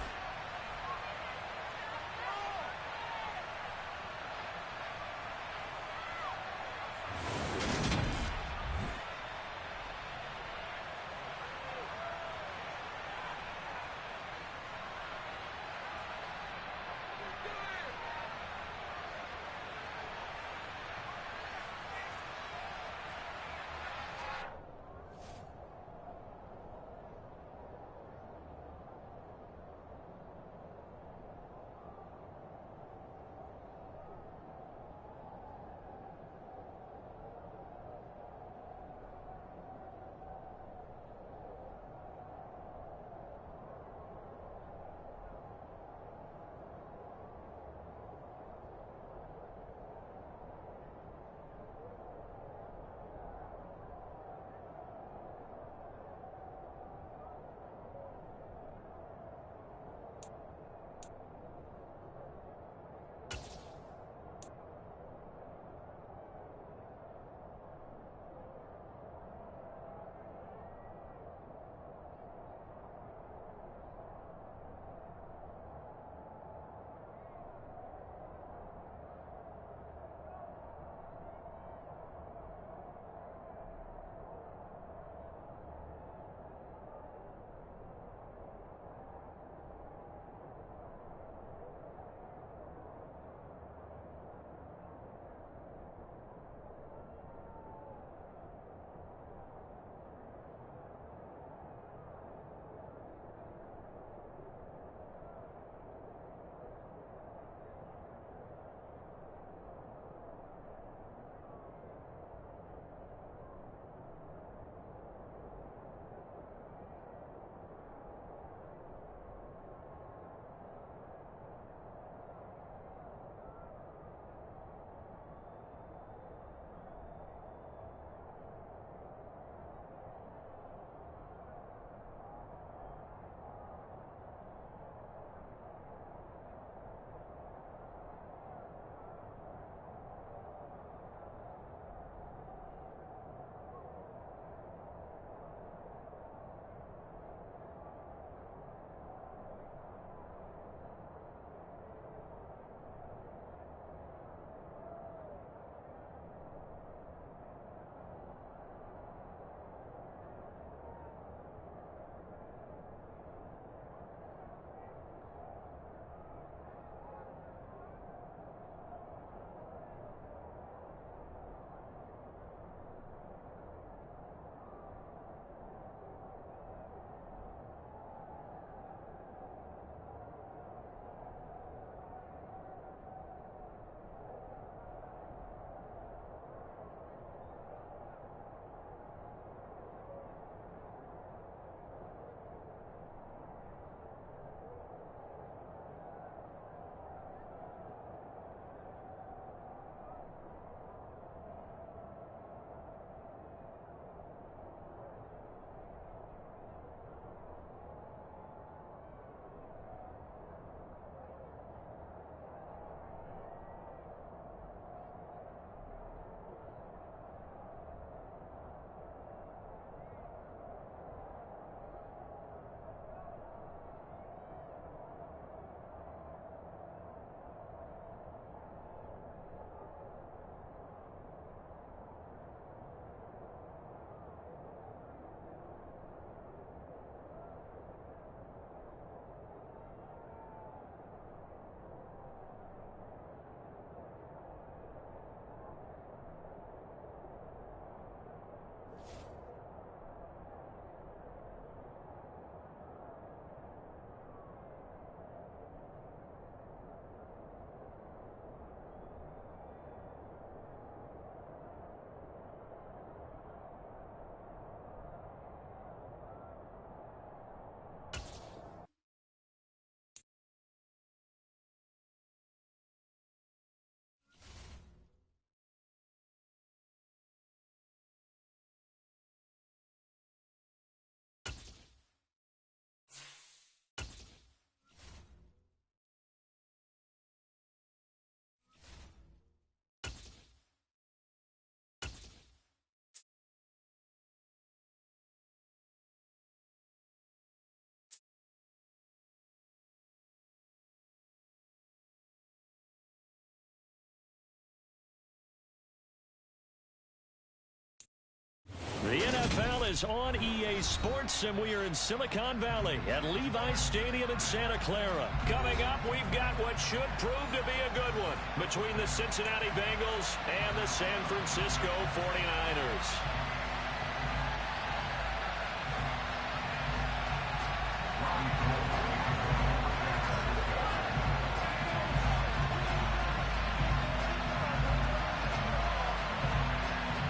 NFL is on EA Sports, and we are in Silicon Valley at Levi's Stadium in Santa Clara. Coming up, we've got what should prove to be a good one between the Cincinnati Bengals and the San Francisco 49ers.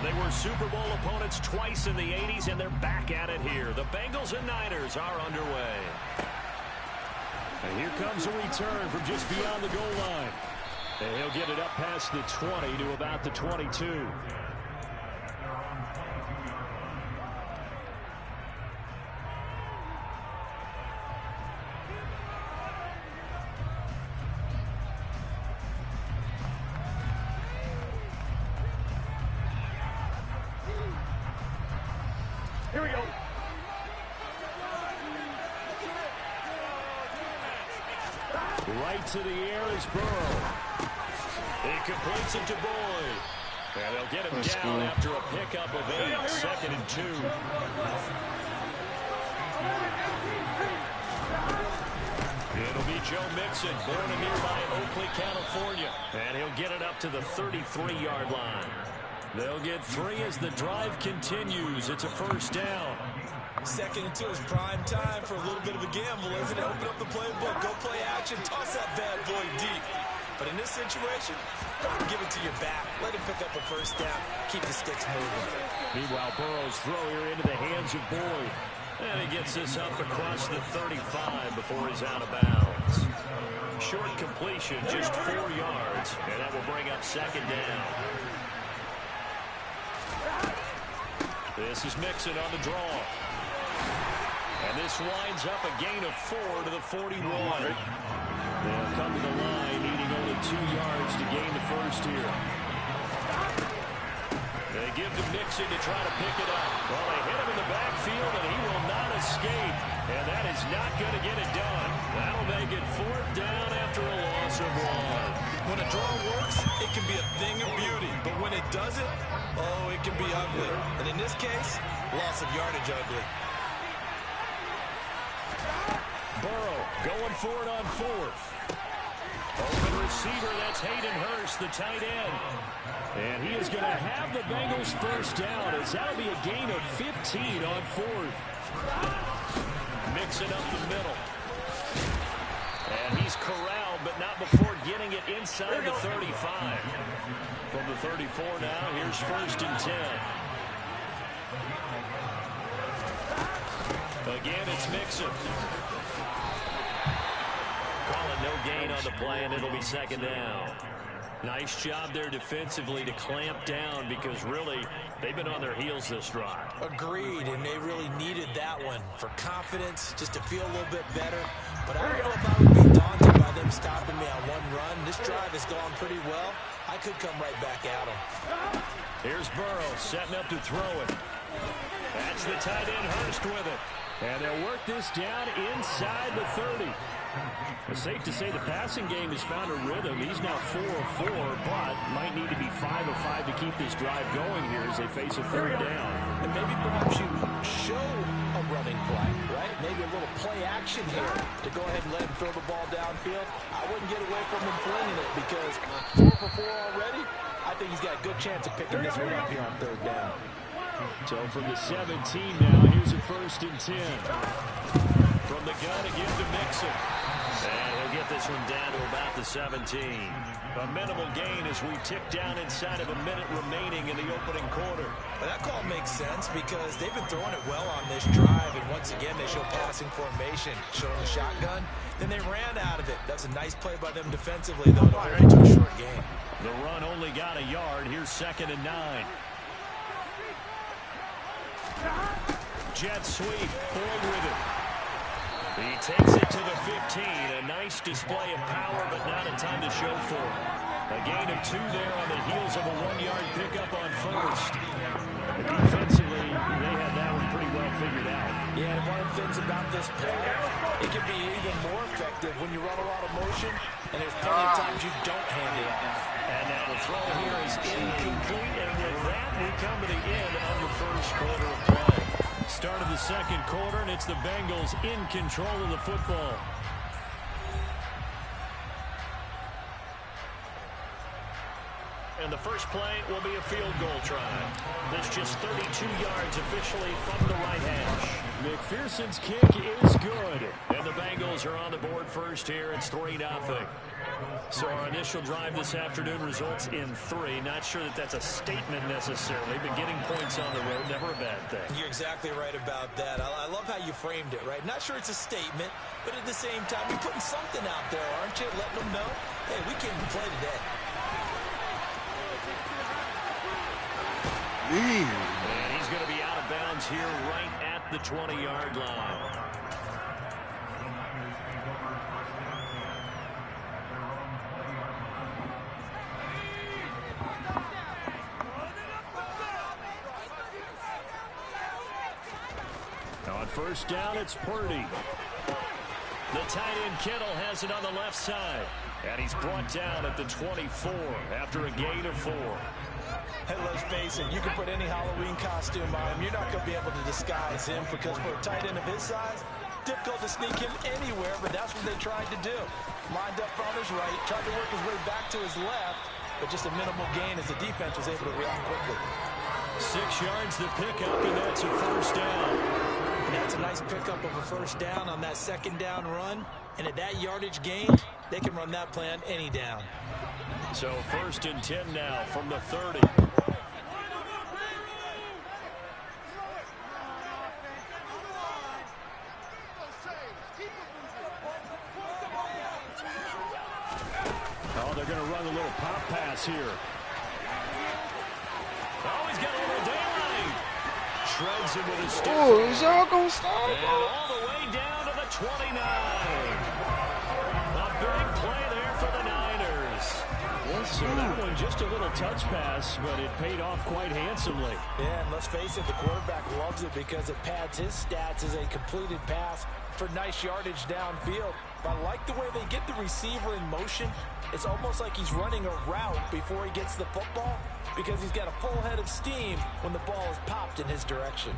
They were Super Bowl opponents twice in the 80s, and they're back at it here. The Bengals and Niners are underway. And here comes a return from just beyond the goal line. And he'll get it up past the 20 to about the 22. Here we go. Right to the air is Burrow. He completes it to Boyd. And they'll get him down after a pickup of 8, 2nd and 2. It'll be Joe Mixon, born in nearby Oakley, California. And he'll get it up to the 33-yard line. They'll get 3 as the drive continues. It's a first down. 2nd and 2 is prime time for a little bit of a gamble, isn't it? Open up the playbook, go play action, toss that bad boy deep. But in this situation, don't give it to your back. Let him pick up a first down. Keep the sticks moving. Meanwhile, Burrow's throw here into the hands of Boyd. And he gets this up across the 35 before he's out of bounds. Short completion, just 4 yards, and that will bring up 2nd down. This is Mixon on the draw. And this winds up a gain of 4 to the 41. They'll come to the line, needing only 2 yards to gain the first here. They give to Mixon to try to pick it up. Well, they hit him in the backfield, and he will not escape. And that is not going to get it done. That'll make it 4th down after a loss of 1. When a draw works, it can be a thing of beauty. But when it doesn't, oh, it can be ugly. And in this case, loss of yardage ugly. Burrow going for it on 4th. Open receiver, that's Hayden Hurst, the tight end. And he is going to have the Bengals first down, as that'll be a gain of 15 on 4th. Mix it up the middle. And he's corralled, but not before getting it inside the 35. From the 34 now, here's 1st and 10. Again, it's Mixon. Call it no gain on the play, and it'll be 2nd down. Nice job there defensively to clamp down, because really, they've been on their heels this drive. Agreed, and they really needed that one for confidence, just to feel a little bit better. But I don't know if I would be daunted by them stopping me on one run. This drive has gone pretty well. I could come right back at them. Here's Burrow setting up to throw it. That's the tight end Hurst with it. And they'll work this down inside the 30. It's safe to say the passing game has found a rhythm. He's now 4 of 4, but might need to be 5 of 5 to keep this drive going here as they face a 3rd down. And maybe perhaps you show a running play, right? Maybe a little play action here to go ahead and let him throw the ball downfield. I wouldn't get away from him flinging it, because 4 for 4 already, I think he's got a good chance of picking this one up here on 3rd down. So from the 17 now, here's a 1st and 10. From the gun again to Mixon. And he'll get this one down to about the 17. A minimal gain as we tick down inside of a minute remaining in the opening quarter. Well, that call makes sense, because they've been throwing it well on this drive, and once again they show passing formation, showing the shotgun. Then they ran out of it. That's a nice play by them defensively, though, to hold it to a short game. The run only got a yard. Here's 2nd and 9. Jet sweep, Boyd with it. He takes it to the 15. A nice display of power, but not a ton to show for it. A gain of 2 there on the heels of a 1-yard pickup on 1st. Defensively, they had that one pretty well figured out. Yeah, and one of the things about this play, it can be even more effective when you run a lot of motion, and there's plenty of times you don't hand it off. And now the throw here is incomplete, and with that, we come to the end of the 1st quarter of play. the second quarter, and it's the Bengals in control of the football. And the first play will be a field goal try. That's just 32 yards officially from the right hash. McPherson's kick is good. And the Bengals are on the board first here. It's 3-0. So our initial drive this afternoon results in 3. Not sure that that's a statement necessarily, but getting points on the road, never a bad thing. You're exactly right about that. I love how you framed it, right? Not sure it's a statement, but at the same time, you're putting something out there, aren't you? Letting them know, hey, we came to play today. And he's going to be out of bounds here right at the 20-yard line. On first down, it's Purdy. The tight end Kittle has it on the left side. And he's brought down at the 24 after a gain of 4. Hey, let's face it, you can put any Halloween costume on him. You're not going to be able to disguise him because for a tight end of his size, difficult to sneak him anywhere, but that's what they tried to do. Lined up on his right, tried to work his way back to his left, but just a minimal gain as the defense was able to react quickly. 6 yards to pick up, and that's a first down. And that's a nice pickup of a first down on that second down run, and at that yardage gained, they can run that play on any down. So 1st and 10 now from the 30. Oh, they're going to run a little pop pass here. Oh, he's got a little daylight. Shreds him with a stiff. Oh, is y'all going to stop? And all the way down to the 29. A big play there for the Niners. So that one just a little touch pass, but it paid off quite handsomely. Yeah, and let's face it, the quarterback loves it because it pads his stats as a completed pass for nice yardage downfield. But I like the way they get the receiver in motion. It's almost like he's running a route before he gets the football because he's got a full head of steam when the ball is popped in his direction.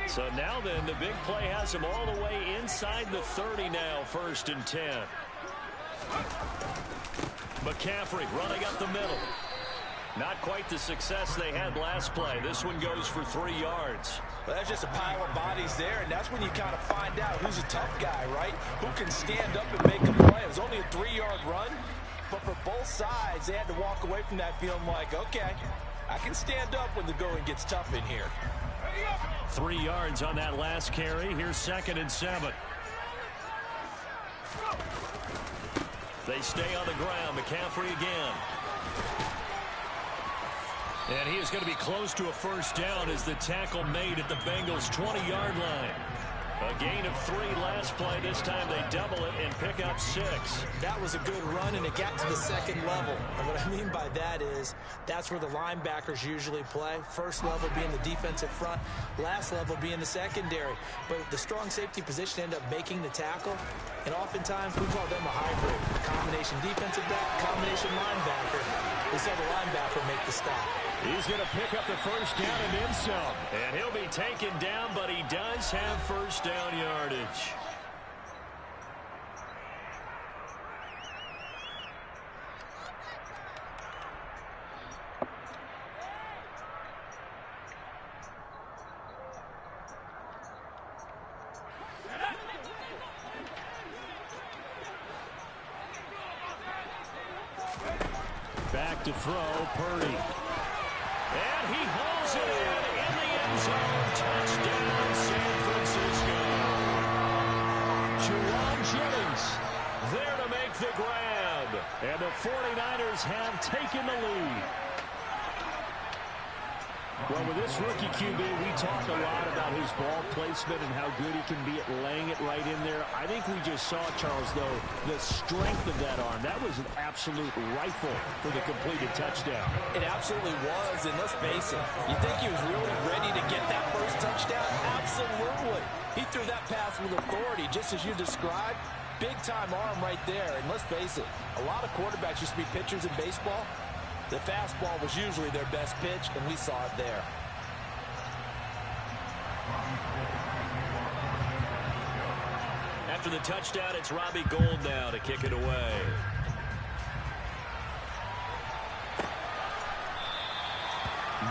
So now then, the big play has him all the way inside the 30 now, 1st and 10. McCaffrey running up the middle. Not quite the success they had last play. This one goes for 3 yards. Well, that's just a pile of bodies there, and that's when you kind of find out who's a tough guy, right? Who can stand up and make a play. It was only a 3-yard run, but for both sides, they had to walk away from that feeling like, okay, I can stand up when the going gets tough in here. 3 yards on that last carry. Here's 2nd and 7. They stay on the ground. McCaffrey again. And he is going to be close to a first down as the tackle made at the Bengals' 20-yard line. A gain of 3 last play. This time they double it and pick up 6. That was a good run, and it got to the second level. And what I mean by that is that's where the linebackers usually play. First level being the defensive front, last level being the secondary. But the strong safety position ended up making the tackle, and oftentimes we call them a hybrid. Combination defensive back, combination linebacker. We saw the linebacker make the stop. He's going to pick up the first down and then some. And he'll be taken down, but he does have first down yardage. Back to throw, Purdy. And he holds it in the end zone. Touchdown, San Francisco. Jerome Jennings there to make the grab. And the 49ers have taken the lead. Well, with this rookie QB, we talk a lot about his ball placement and how good he can be at laying it right in there. I think we just saw, Charles, though, the strength of that arm. That was an absolute rifle for the completed touchdown. It absolutely was, and let's face it, you think he was really ready to get that first touchdown? Absolutely. He threw that pass with authority, just as you described. Big-time arm right there, and let's face it, a lot of quarterbacks used to be pitchers in baseball. The fastball was usually their best pitch, and we saw it there. After the touchdown, it's Robbie Gould now to kick it away.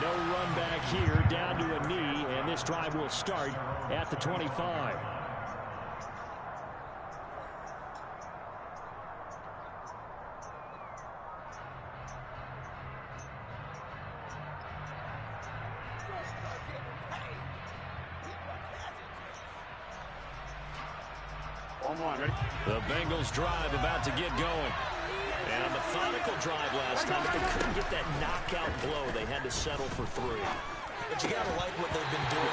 No run back here, down to a knee, and this drive will start at the 25. The Bengals drive about to get going. And a methodical drive last time, but they couldn't get that knockout blow. They had to settle for 3. But you got to like what they've been doing.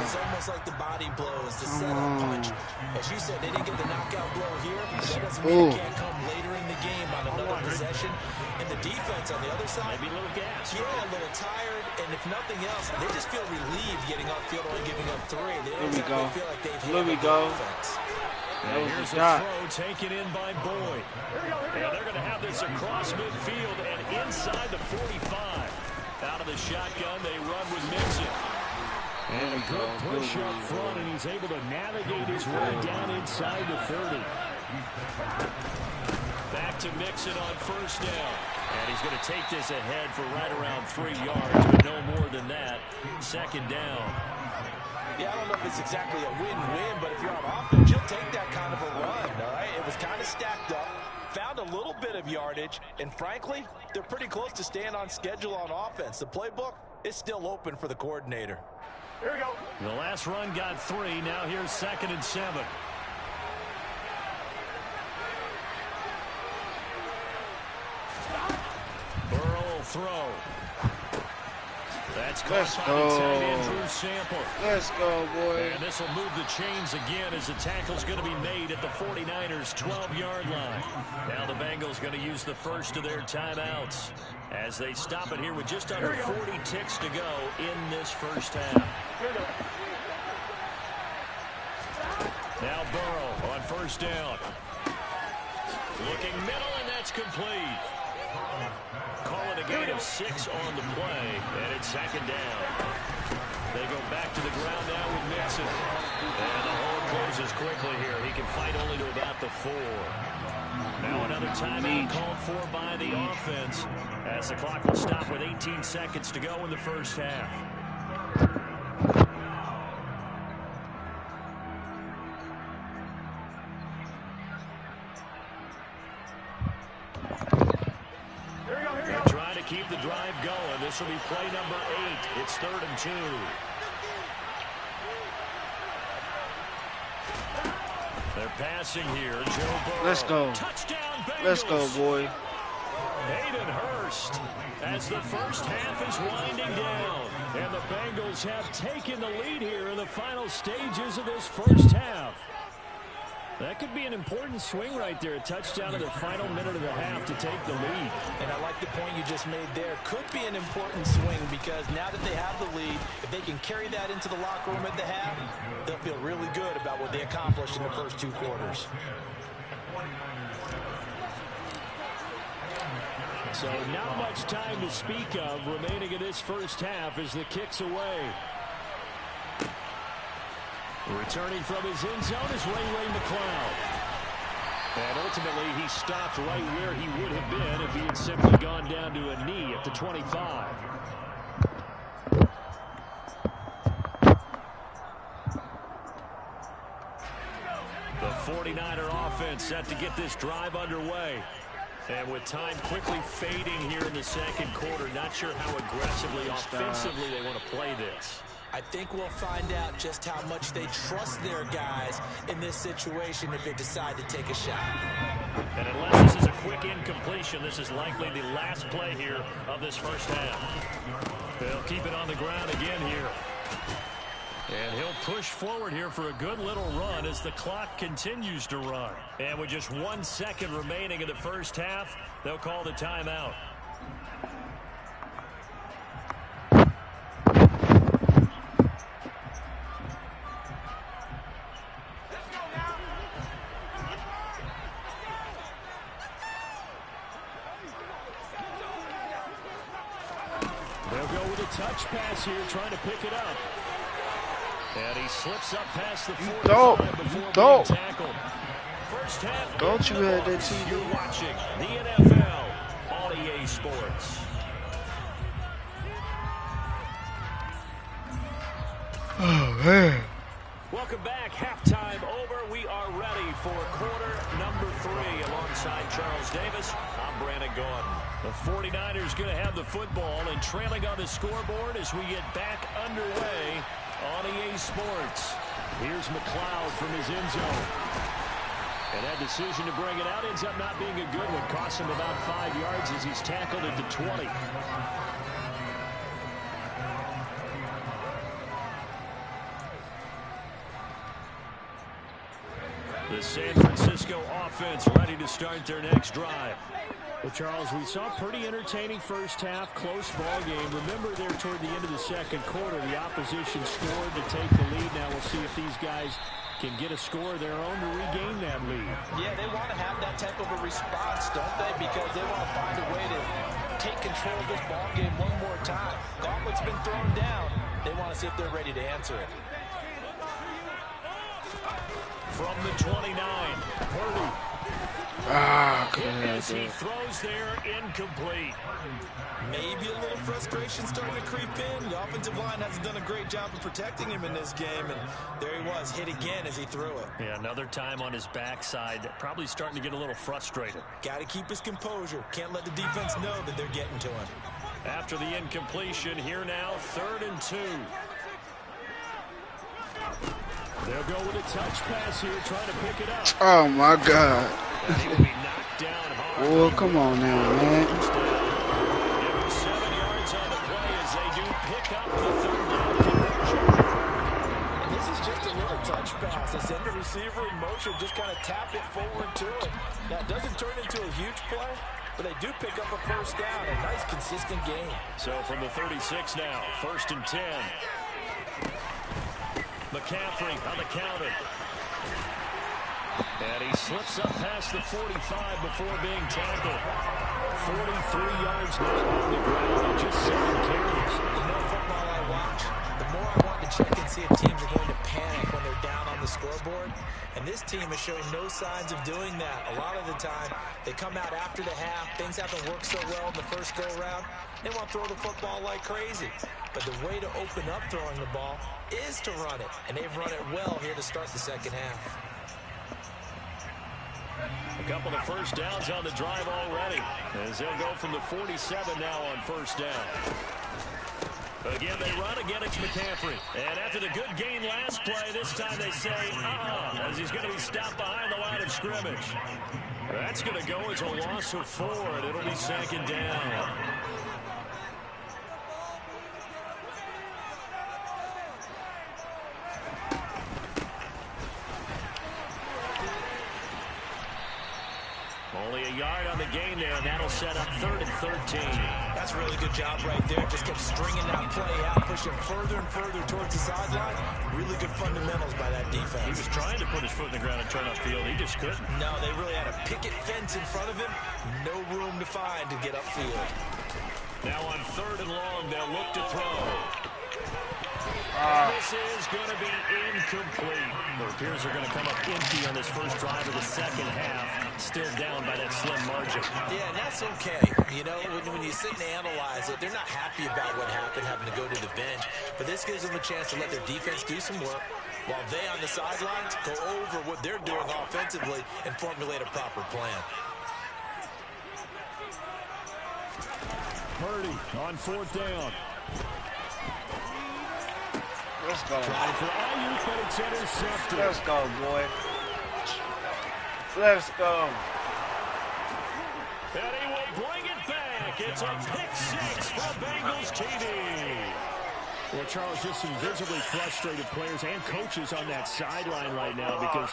It's almost like the body blows, the setup punch. As you said, they didn't get the knockout blow here. That doesn't mean it can't come later in the game on another possession. And the defense on the other side, maybe a little gas. Yeah, a little tired. And if nothing else, they just feel relieved getting off field or giving up 3. They don't exactly feel like they've handled the offense. And here's a throw taken in by Boyd. And they're going to have this across midfield and inside the 45. Out of the shotgun, they run with Mixon. And a good push up front, and he's able to navigate his way down inside the 30. Back to Mixon on first down. And he's going to take this ahead for right around 3 yards, but no more than that. Second down. Yeah, I don't know if it's exactly a win-win, but if you're on offense, you'll take that kind of a run, all right? It was kind of stacked up, found a little bit of yardage, and frankly, they're pretty close to staying on schedule on offense. The playbook is still open for the coordinator. Here we go. The last run got 3. Now here's 2nd and 7. Burrow will throw. That's Let's caught go. by the tight end, Drew Sample. Let's go, boy. And this will move the chains again as the tackle's going to be made at the 49ers' 12-yard line. Now the Bengals going to use the first of their timeouts as they stop it here with just under 40 ticks to go in this first half. Now Burrow on first down. Looking middle, and that's complete. Call it a gain of 6 on the play, and it's 2nd down. They go back to the ground now with Mixon. And the hole closes quickly here. He can fight only to about the 4. Now another timeout called for by the offense as the clock will stop with 18 seconds to go in the first half. Trying to keep the drive going. This will be play number 8. It's 3rd and 2. They're passing here. Joe Burrow. Let's go. Touchdown Bengals. Let's go, boy. Hayden Hurst as the first half is winding down. And the Bengals have taken the lead here in the final stages of this first half. That could be an important swing right there. A touchdown in the final minute of the half to take the lead. And I like the point you just made there. Could be an important swing because now that they have the lead, if they can carry that into the locker room at the half, they'll feel really good about what they accomplished in the first 2 quarters. So not much time to speak of remaining in this first half as the kick's away. Returning from his end zone is Ray McCloud. And ultimately, he stopped right where he would have been if he had simply gone down to a knee at the 25. The 49er offense set to get this drive underway. And with time quickly fading here in the second quarter, not sure how aggressively, offensively they want to play this. I think we'll find out just how much they trust their guys in this situation if they decide to take a shot. And unless this is a quick incompletion, this is likely the last play here of this first half. They'll keep it on the ground again here. And he'll push forward here for a good little run as the clock continues to run. And with just 1 second remaining in the first half, they'll call the timeout. They'll go with a touch pass here, trying to pick it up. And he slips up past the 45 before being tackled. First half. Don't you have that TV? You're watching the NFL on EA Sports. Oh, man. Welcome back. Halftime over. We are ready for quarter number 3. Alongside Charles Davis, I'm Brandon Gordon. The 49ers going to have the football and trailing on the scoreboard as we get back underway on EA Sports. Here's McLeod from his end zone. And that decision to bring it out ends up not being a good one. Costs him about 5 yards as he's tackled at the 20. The San Francisco offense ready to start their next drive. Well, Charles, we saw a pretty entertaining first half, close ball game. Remember there toward the end of the second quarter, the opposition scored to take the lead. Now we'll see if these guys can get a score of their own to regain that lead. Yeah, they want to have that type of a response, don't they? Because they want to find a way to take control of this ball game one more time. Gauntlet's been thrown down. They want to see if they're ready to answer it. From the 29, Purdy. As he throws there, incomplete. Maybe a little frustration starting to creep in. The offensive line hasn't done a great job of protecting him in this game, and there he was, hit again as he threw it. Yeah, another time on his backside, probably starting to get a little frustrated. Got to keep his composure. Can't let the defense know that they're getting to him. After the incompletion, here now, 3rd and 2. They'll go with a touch pass here, trying to pick it up. Oh, my God. And he will be knocked down hard. Oh, come on now, man. Give him 7 yards on the play as they do pick up the 3rd down conversion. And this is just a little touch pass. They send the receiver in motion, just kind of tap it forward to him. Now, it doesn't turn into a huge play, but they do pick up a first down. A nice, consistent game. So from the 36 now, 1st and 10. McCaffrey on the counter. And he slips up past the 45 before being tackled. 43 yards now on the ground and just 7 carries. The more football I watch, the more I want to check and see if teams are going to panic when they're down on the scoreboard. And this team is showing no signs of doing that. A lot of the time, they come out after the half. Things haven't worked so well in the first go-around. They want to throw the football like crazy. But the way to open up throwing the ball is to run it. And they've run it well here to start the second half. A couple of first downs on the drive already, as they'll go from the 47 now on first down. Again, they run. Again, it's McCaffrey. And after the good gain last play, this time they say, as he's going to be stopped behind the line of scrimmage. That's going to go as a loss of 4, and it'll be 2nd down. Only a yard on the gain there, and that'll set up 3rd and 13. That's a really good job right there. Just kept stringing that play out, pushing further and further towards the sideline. Really good fundamentals by that defense. He was trying to put his foot in the ground and turn upfield. He just couldn't. No, they really had a picket fence in front of him. No room to find to get upfield. Now on 3rd and long, they'll look to throw. And this is going to be incomplete. The Bears are going to come up empty on this first drive of the second half. Still down by that slim margin. Yeah, and that's okay. You know, when you sit and analyze it, they're not happy about what happened, having to go to the bench. But this gives them a chance to let their defense do some work while they on the sidelines go over what they're doing offensively and formulate a proper plan. Purdy on 4th down. Let's go. Trying for Ayuk, but it's intercepted. Let's go, boy. Let's go. Anyway, bring it back. It's a pick-6 for Bengals TV. Well, Charles, just some visibly frustrated players and coaches on that sideline right now because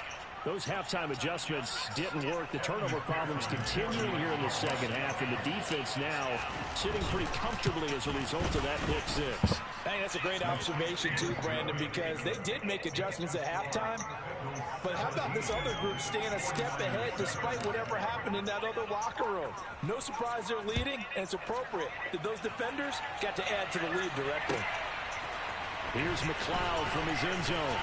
those halftime adjustments didn't work. The turnover problems continuing here in the second half, and the defense now sitting pretty comfortably as a result of that pick-6. I think that's a great observation, too, Brandon, because they did make adjustments at halftime. But how about this other group staying a step ahead despite whatever happened in that other locker room? No surprise they're leading, and it's appropriate that those defenders got to add to the lead directly. Here's McLeod from his end zone.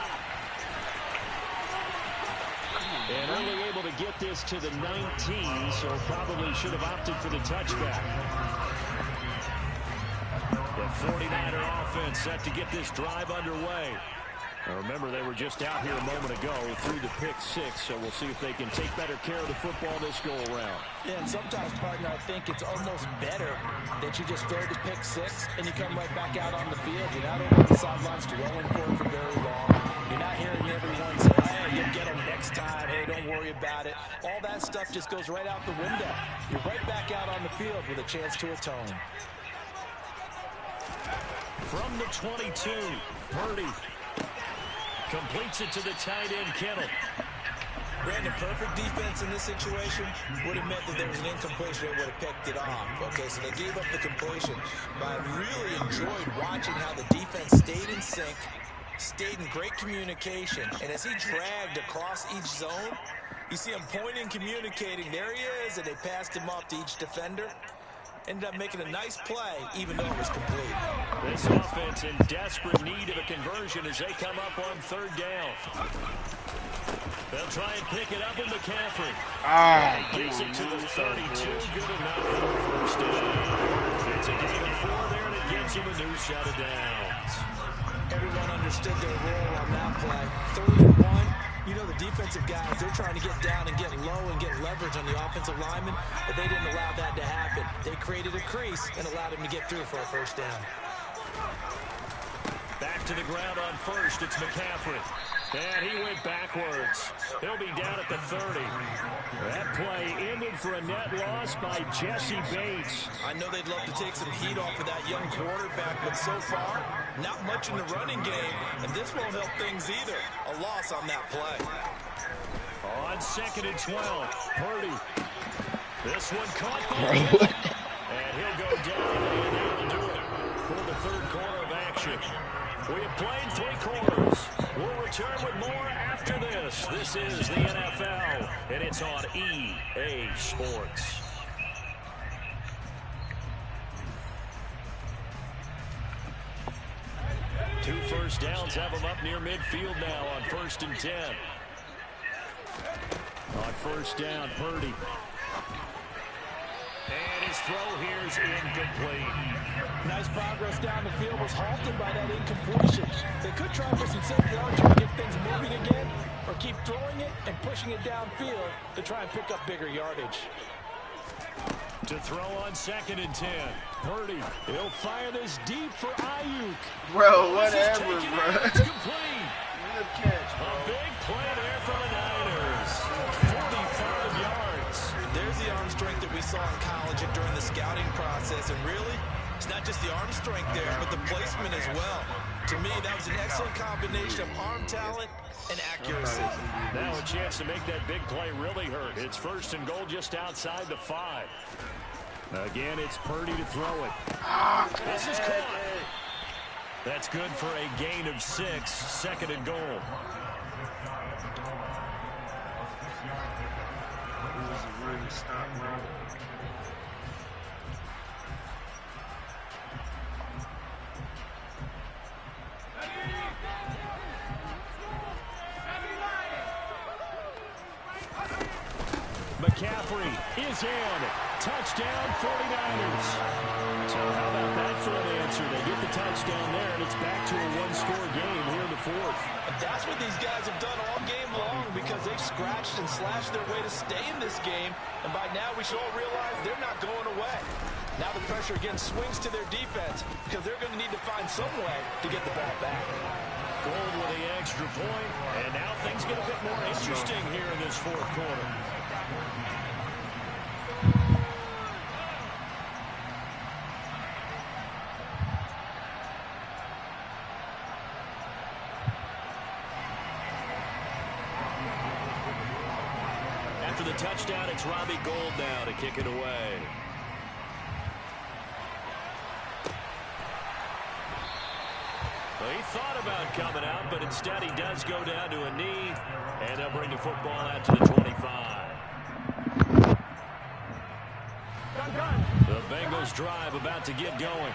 And only able to get this to the 19, so probably should have opted for the touchback. The 49er offense set to get this drive underway. Now remember, they were just out here a moment ago through the pick 6, so we'll see if they can take better care of the football this go-around. Yeah, and sometimes, partner, I think it's almost better that you just throw the pick 6 and you come right back out on the field. You're not over the sidelines dwelling for it for very long. You're not hearing everyone say, hey, you'll get them next time. Hey, don't worry about it. All that stuff just goes right out the window. You're right back out on the field with a chance to atone. From the 22, Purdy completes it to the tight end, Kittle. Brandon, perfect defense in this situation would have meant that there was an incompletion. They would have picked it off. Okay, so they gave up the completion. But I really enjoyed watching how the defense stayed in sync, stayed in great communication. And as he dragged across each zone, you see him pointing, communicating. There he is, and they passed him off to each defender. Ended up making a nice play, even though it was complete. This offense in desperate need of a conversion as they come up on 3rd down. They'll try and pick it up with McCaffrey. Gets it to the 32. Good enough for the first down. It's a gain of 4 there, and it gives him a new set of downs. Everyone understood their role on that play. 3rd and 1. You know, the defensive guys, they're trying to get down and get low and get leverage on the offensive lineman, but they didn't allow that to happen. They created a crease and allowed him to get through for a first down. Back to the ground on 1st. It's McCaffrey. And he went backwards. He'll be down at the 30. That play ended for a net loss by Jesse Bates. I know they'd love to take some heat off of that young quarterback, but so far, not much in the running game, and this won't help things either. A loss on that play. On 2nd and 12, Purdy. This one caught by and he'll go down, and that'll do it for the 3rd quarter of action. We have played 3 quarters. We'll return with more after this. This is the NFL, and it's on EA Sports. Two first downs have them up near midfield now on 1st and 10. On 1st down, Purdy. And his throw here is incomplete. Nice progress down the field, was halted by that incompletion. They could try for some 7 yards to get things moving again, or keep throwing it and pushing it downfield to try and pick up bigger yardage. To throw on 2nd and 10. Purdy, he'll fire this deep for Ayuk. Bro, whatever, bro. It's complete. Good catch, bro. A big play there for the Niners. 45 yards. There's the arm strength that we saw in college and during the scouting process, and really, it's not just the arm strength there, but the placement as well. To me, that was an excellent combination of arm talent and accuracy. Now a chance to make that big play really hurt. It's 1st and goal just outside the 5. Again, it's Purdy to throw it. This is caught. That's good for a gain of 6. 2nd and goal. Stop, bro. McCaffrey is in. Touchdown, 49ers. So how about that for an answer? They get the touchdown there, and it's back to a 1-score game here in the 4th. And that's what these guys have done all game long, because they've scratched and slashed their way to stay in this game. And by now, we should all realize they're not going away. Now the pressure again swings to their defense, because they're going to need to find some way to get the ball back. Gold with the extra point, and now things get a bit more interesting here in this 4th quarter. After the touchdown, it's Robbie Gould now to kick it away. Well, he thought about coming out, but instead he does go down to a knee, and they'll bring the football out to the 25. The Bengals drive about to get going.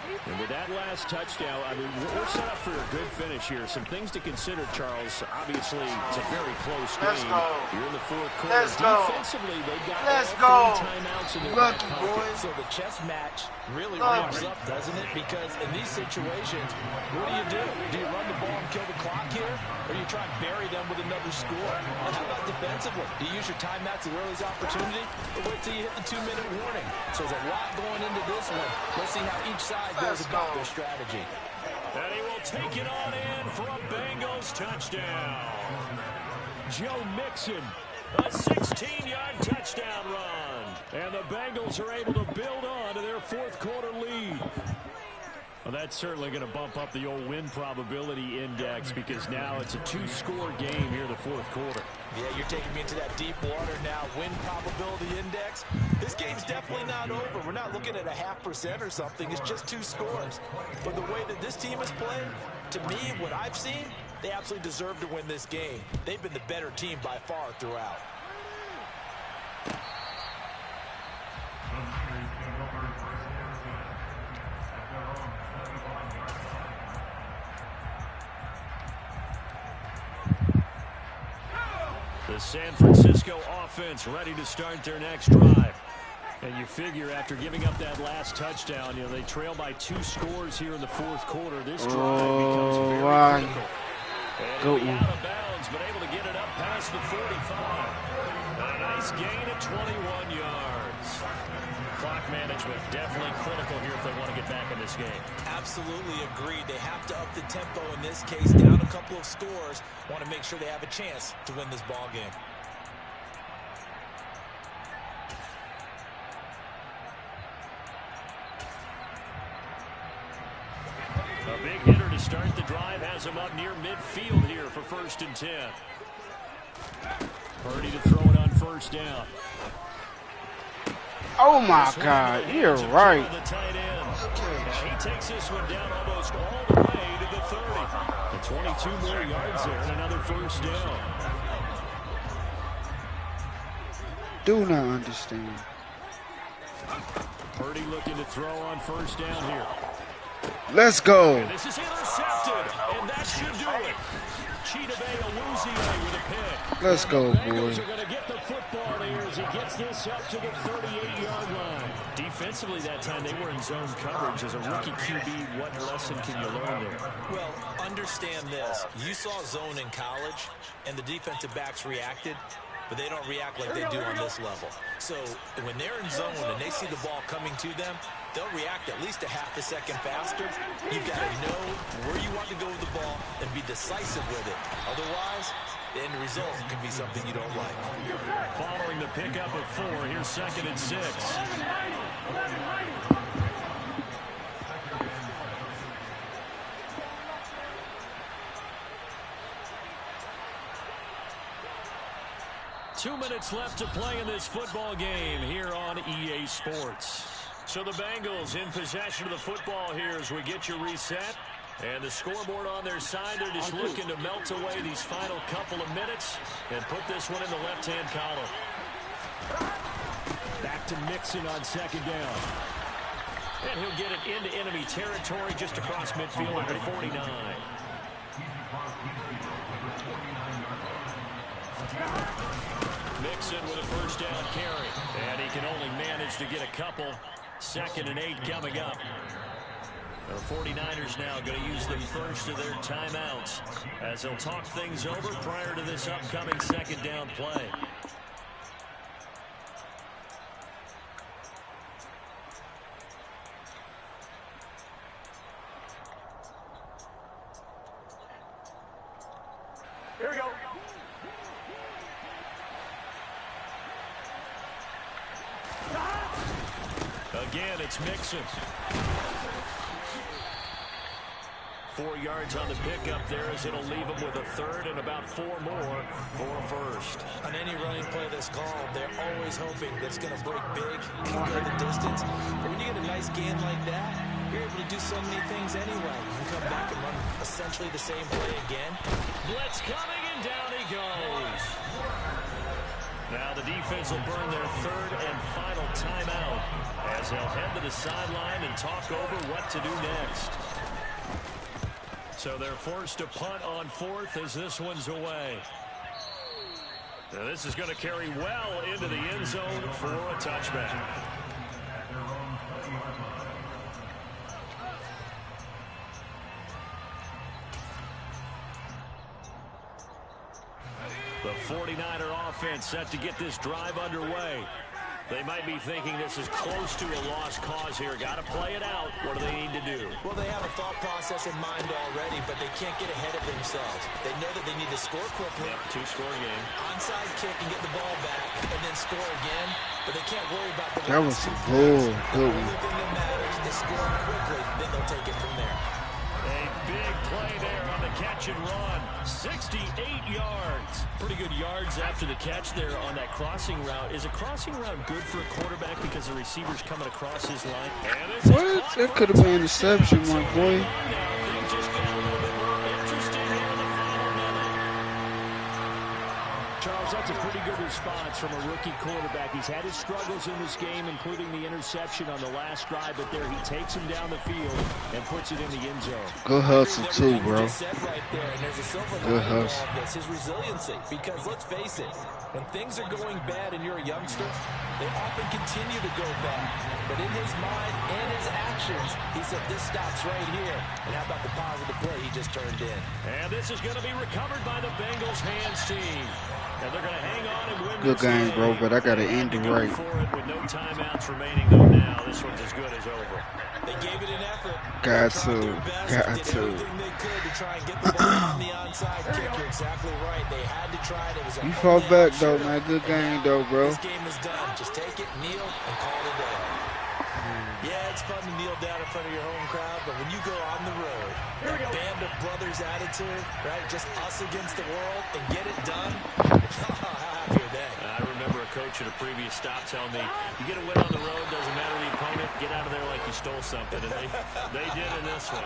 And with that last touchdown, I mean, we're set up for a good finish here. Some things to consider, Charles. Obviously, it's a very close game. Let's go. You're in the fourth quarter. Let's go. Defensively, they've got Let's all go. 3 timeouts in their Lucky back pocket. boys. So the chess match really Lucky. ramps up, doesn't it? Because in these situations, what do? Do you run the ball and kill the clock here? Or you try and bury them with another score? And how about defensively? Do you use your timeouts at earliest opportunity? Or wait till you hit the 2-minute warning? So there's a lot going into this one. Let's see how each side goes about their strategy. And he will take it on in for a Bengals touchdown. Joe Mixon, a 16-yard touchdown run. And the Bengals are able to build on to their fourth quarter lead. Well, that's certainly going to bump up the old win probability index because now it's a 2-score game here in the fourth quarter. Yeah, you're taking me into that deep water now. Win probability index. This game's definitely not over. We're not looking at a 0.5% or something. It's just 2 scores. But the way that this team is playing, to me, what I've seen, they absolutely deserve to win this game. They've been the better team by far throughout. The San Francisco offense ready to start their next drive. And you figure after giving up that last touchdown, you know, they trail by 2 scores here in the fourth quarter. This drive becomes very critical. And he'll be out of bounds, but able to get it up past the 45. A nice gain of 21 yards. Clock management definitely critical here if they want to get back in this game. Absolutely agreed. They have to up the tempo in this case. Down a couple of scores. Want to make sure they have a chance to win this ball game. A big hitter to start the drive has him up near midfield here for 1st and 10. Purdy to throw it on 1st down. Oh my God, you're right. He takes this one down almost all the way to the 30. And 22 more yards there and another 1st down. Do not understand. Purdy looking to throw on 1st down here. Let's go. And this is intercepted, and that should do it. Chidobe Awuzie with a pick. Let's go, The Bengals boy. are going to get the football here as he gets this up to the 38-yard line. Defensively that time, they were in zone coverage. As a rookie QB, what lesson can you learn there? Well, understand this. You saw zone in college, and the defensive backs reacted, but they don't react like they do on this level. So when they're in zone and they see the ball coming to them, they'll react at least a 0.5 second faster. You've got to know where you want to go with the ball and be decisive with it. Otherwise, the end result can be something you don't like. Following the pickup of 4, here's 2nd and 6. Two minutes left to play in this football game here on EA Sports. So the Bengals in possession of the football here as we get you reset. And the scoreboard on their side, they're just looking to melt away these final couple of minutes and put this one in the left-hand column. Back to Mixon on 2nd down. And he'll get it into enemy territory just across midfield at the 49. Mixon with a 1st down carry. And he can only manage to get a couple. 2nd and 8 coming up. The 49ers now going to use the first of their timeouts as they'll talk things over prior to this upcoming 2nd down play. Here we go. Again, it's Mixon. 4 yards on the pickup there as it'll leave him with a 3rd and about 4 more for a 1st. On any running play that's called, they're always hoping that it's going to break big, can go the distance. But when you get a nice gain like that, you're able to do so many things anyway. You can come back and run essentially the same play again. Blitz coming, and down he goes. Now the defense will burn their third and final timeout as they'll head to the sideline and talk over what to do next. So they're forced to punt on fourth as this one's away. Now this is going to carry well into the end zone for a touchback. The 49er offense set to get this drive underway. They might be thinking this is close to a lost cause here. Got to play it out. What do they need to do? Well, they have a thought process in mind already, but they can't get ahead of themselves. They know that they need to score quickly. Yep, two-score game. Onside kick and get the ball back, and then score again. But they can't worry about the that was a good The one. only thing that matters is scoring quickly. Then they'll take it from there. A big play there on the catch and run. 68 yards. Pretty good yards after the catch there on that crossing route. Is a crossing route good for a quarterback because the receiver's coming across his line? What? That could have been an interception, my boy. Charles, that's a pretty good response from a rookie quarterback. He's had his struggles in this game, including the interception on the last drive, but there he takes him down the field and puts it in the end zone. Good hustle too, bro. Good hustle. That's his resiliency, because let's face it, when things are going bad and you're a youngster, they often continue to go bad. But in his mind and his actions, he said this stops right here. And how about the positive play he just turned in? And this is going to be recovered by the Bengals hands team. And they're going to hang on and win Good this game, bro, but I got to end it right. For it with no timeouts remaining, though, now this one's as good as over. They gave it an effort. Got to. Did everything they could to try and get the ball on the onside kick. You're exactly right. They had to try it. It was a You fought back, though, man. Good game, though, bro. This game is done. Just take it, kneel, and call it a day. Yeah, it's fun to kneel down in front of your home crowd, but when you go on the road, that band of brothers attitude, right? Just us against the world and get it done. How happy are they? I remember a coach at a previous stop telling me, you get a win on the road, doesn't matter the opponent, get out of there like you stole something. And they did in this one.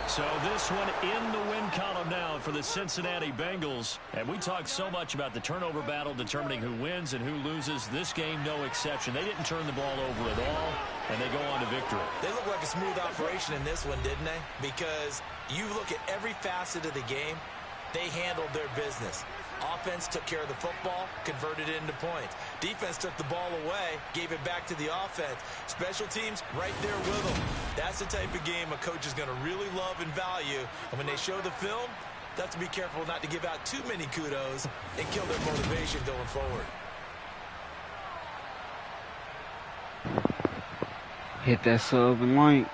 So this one in the win column now for the Cincinnati Bengals. And we talked so much about the turnover battle determining who wins and who loses. This game, no exception. They didn't turn the ball over at all, and they go on to victory. They look like a smooth operation in this one, didn't they? Because you look at every facet of the game, they handled their business. Offense took care of the football, converted it into points. Defense took the ball away, gave it back to the offense. Special teams right there with them. That's the type of game a coach is going to really love and value. And when they show the film, they have to be careful not to give out too many kudos and kill their motivation going forward. Hit that sub and like.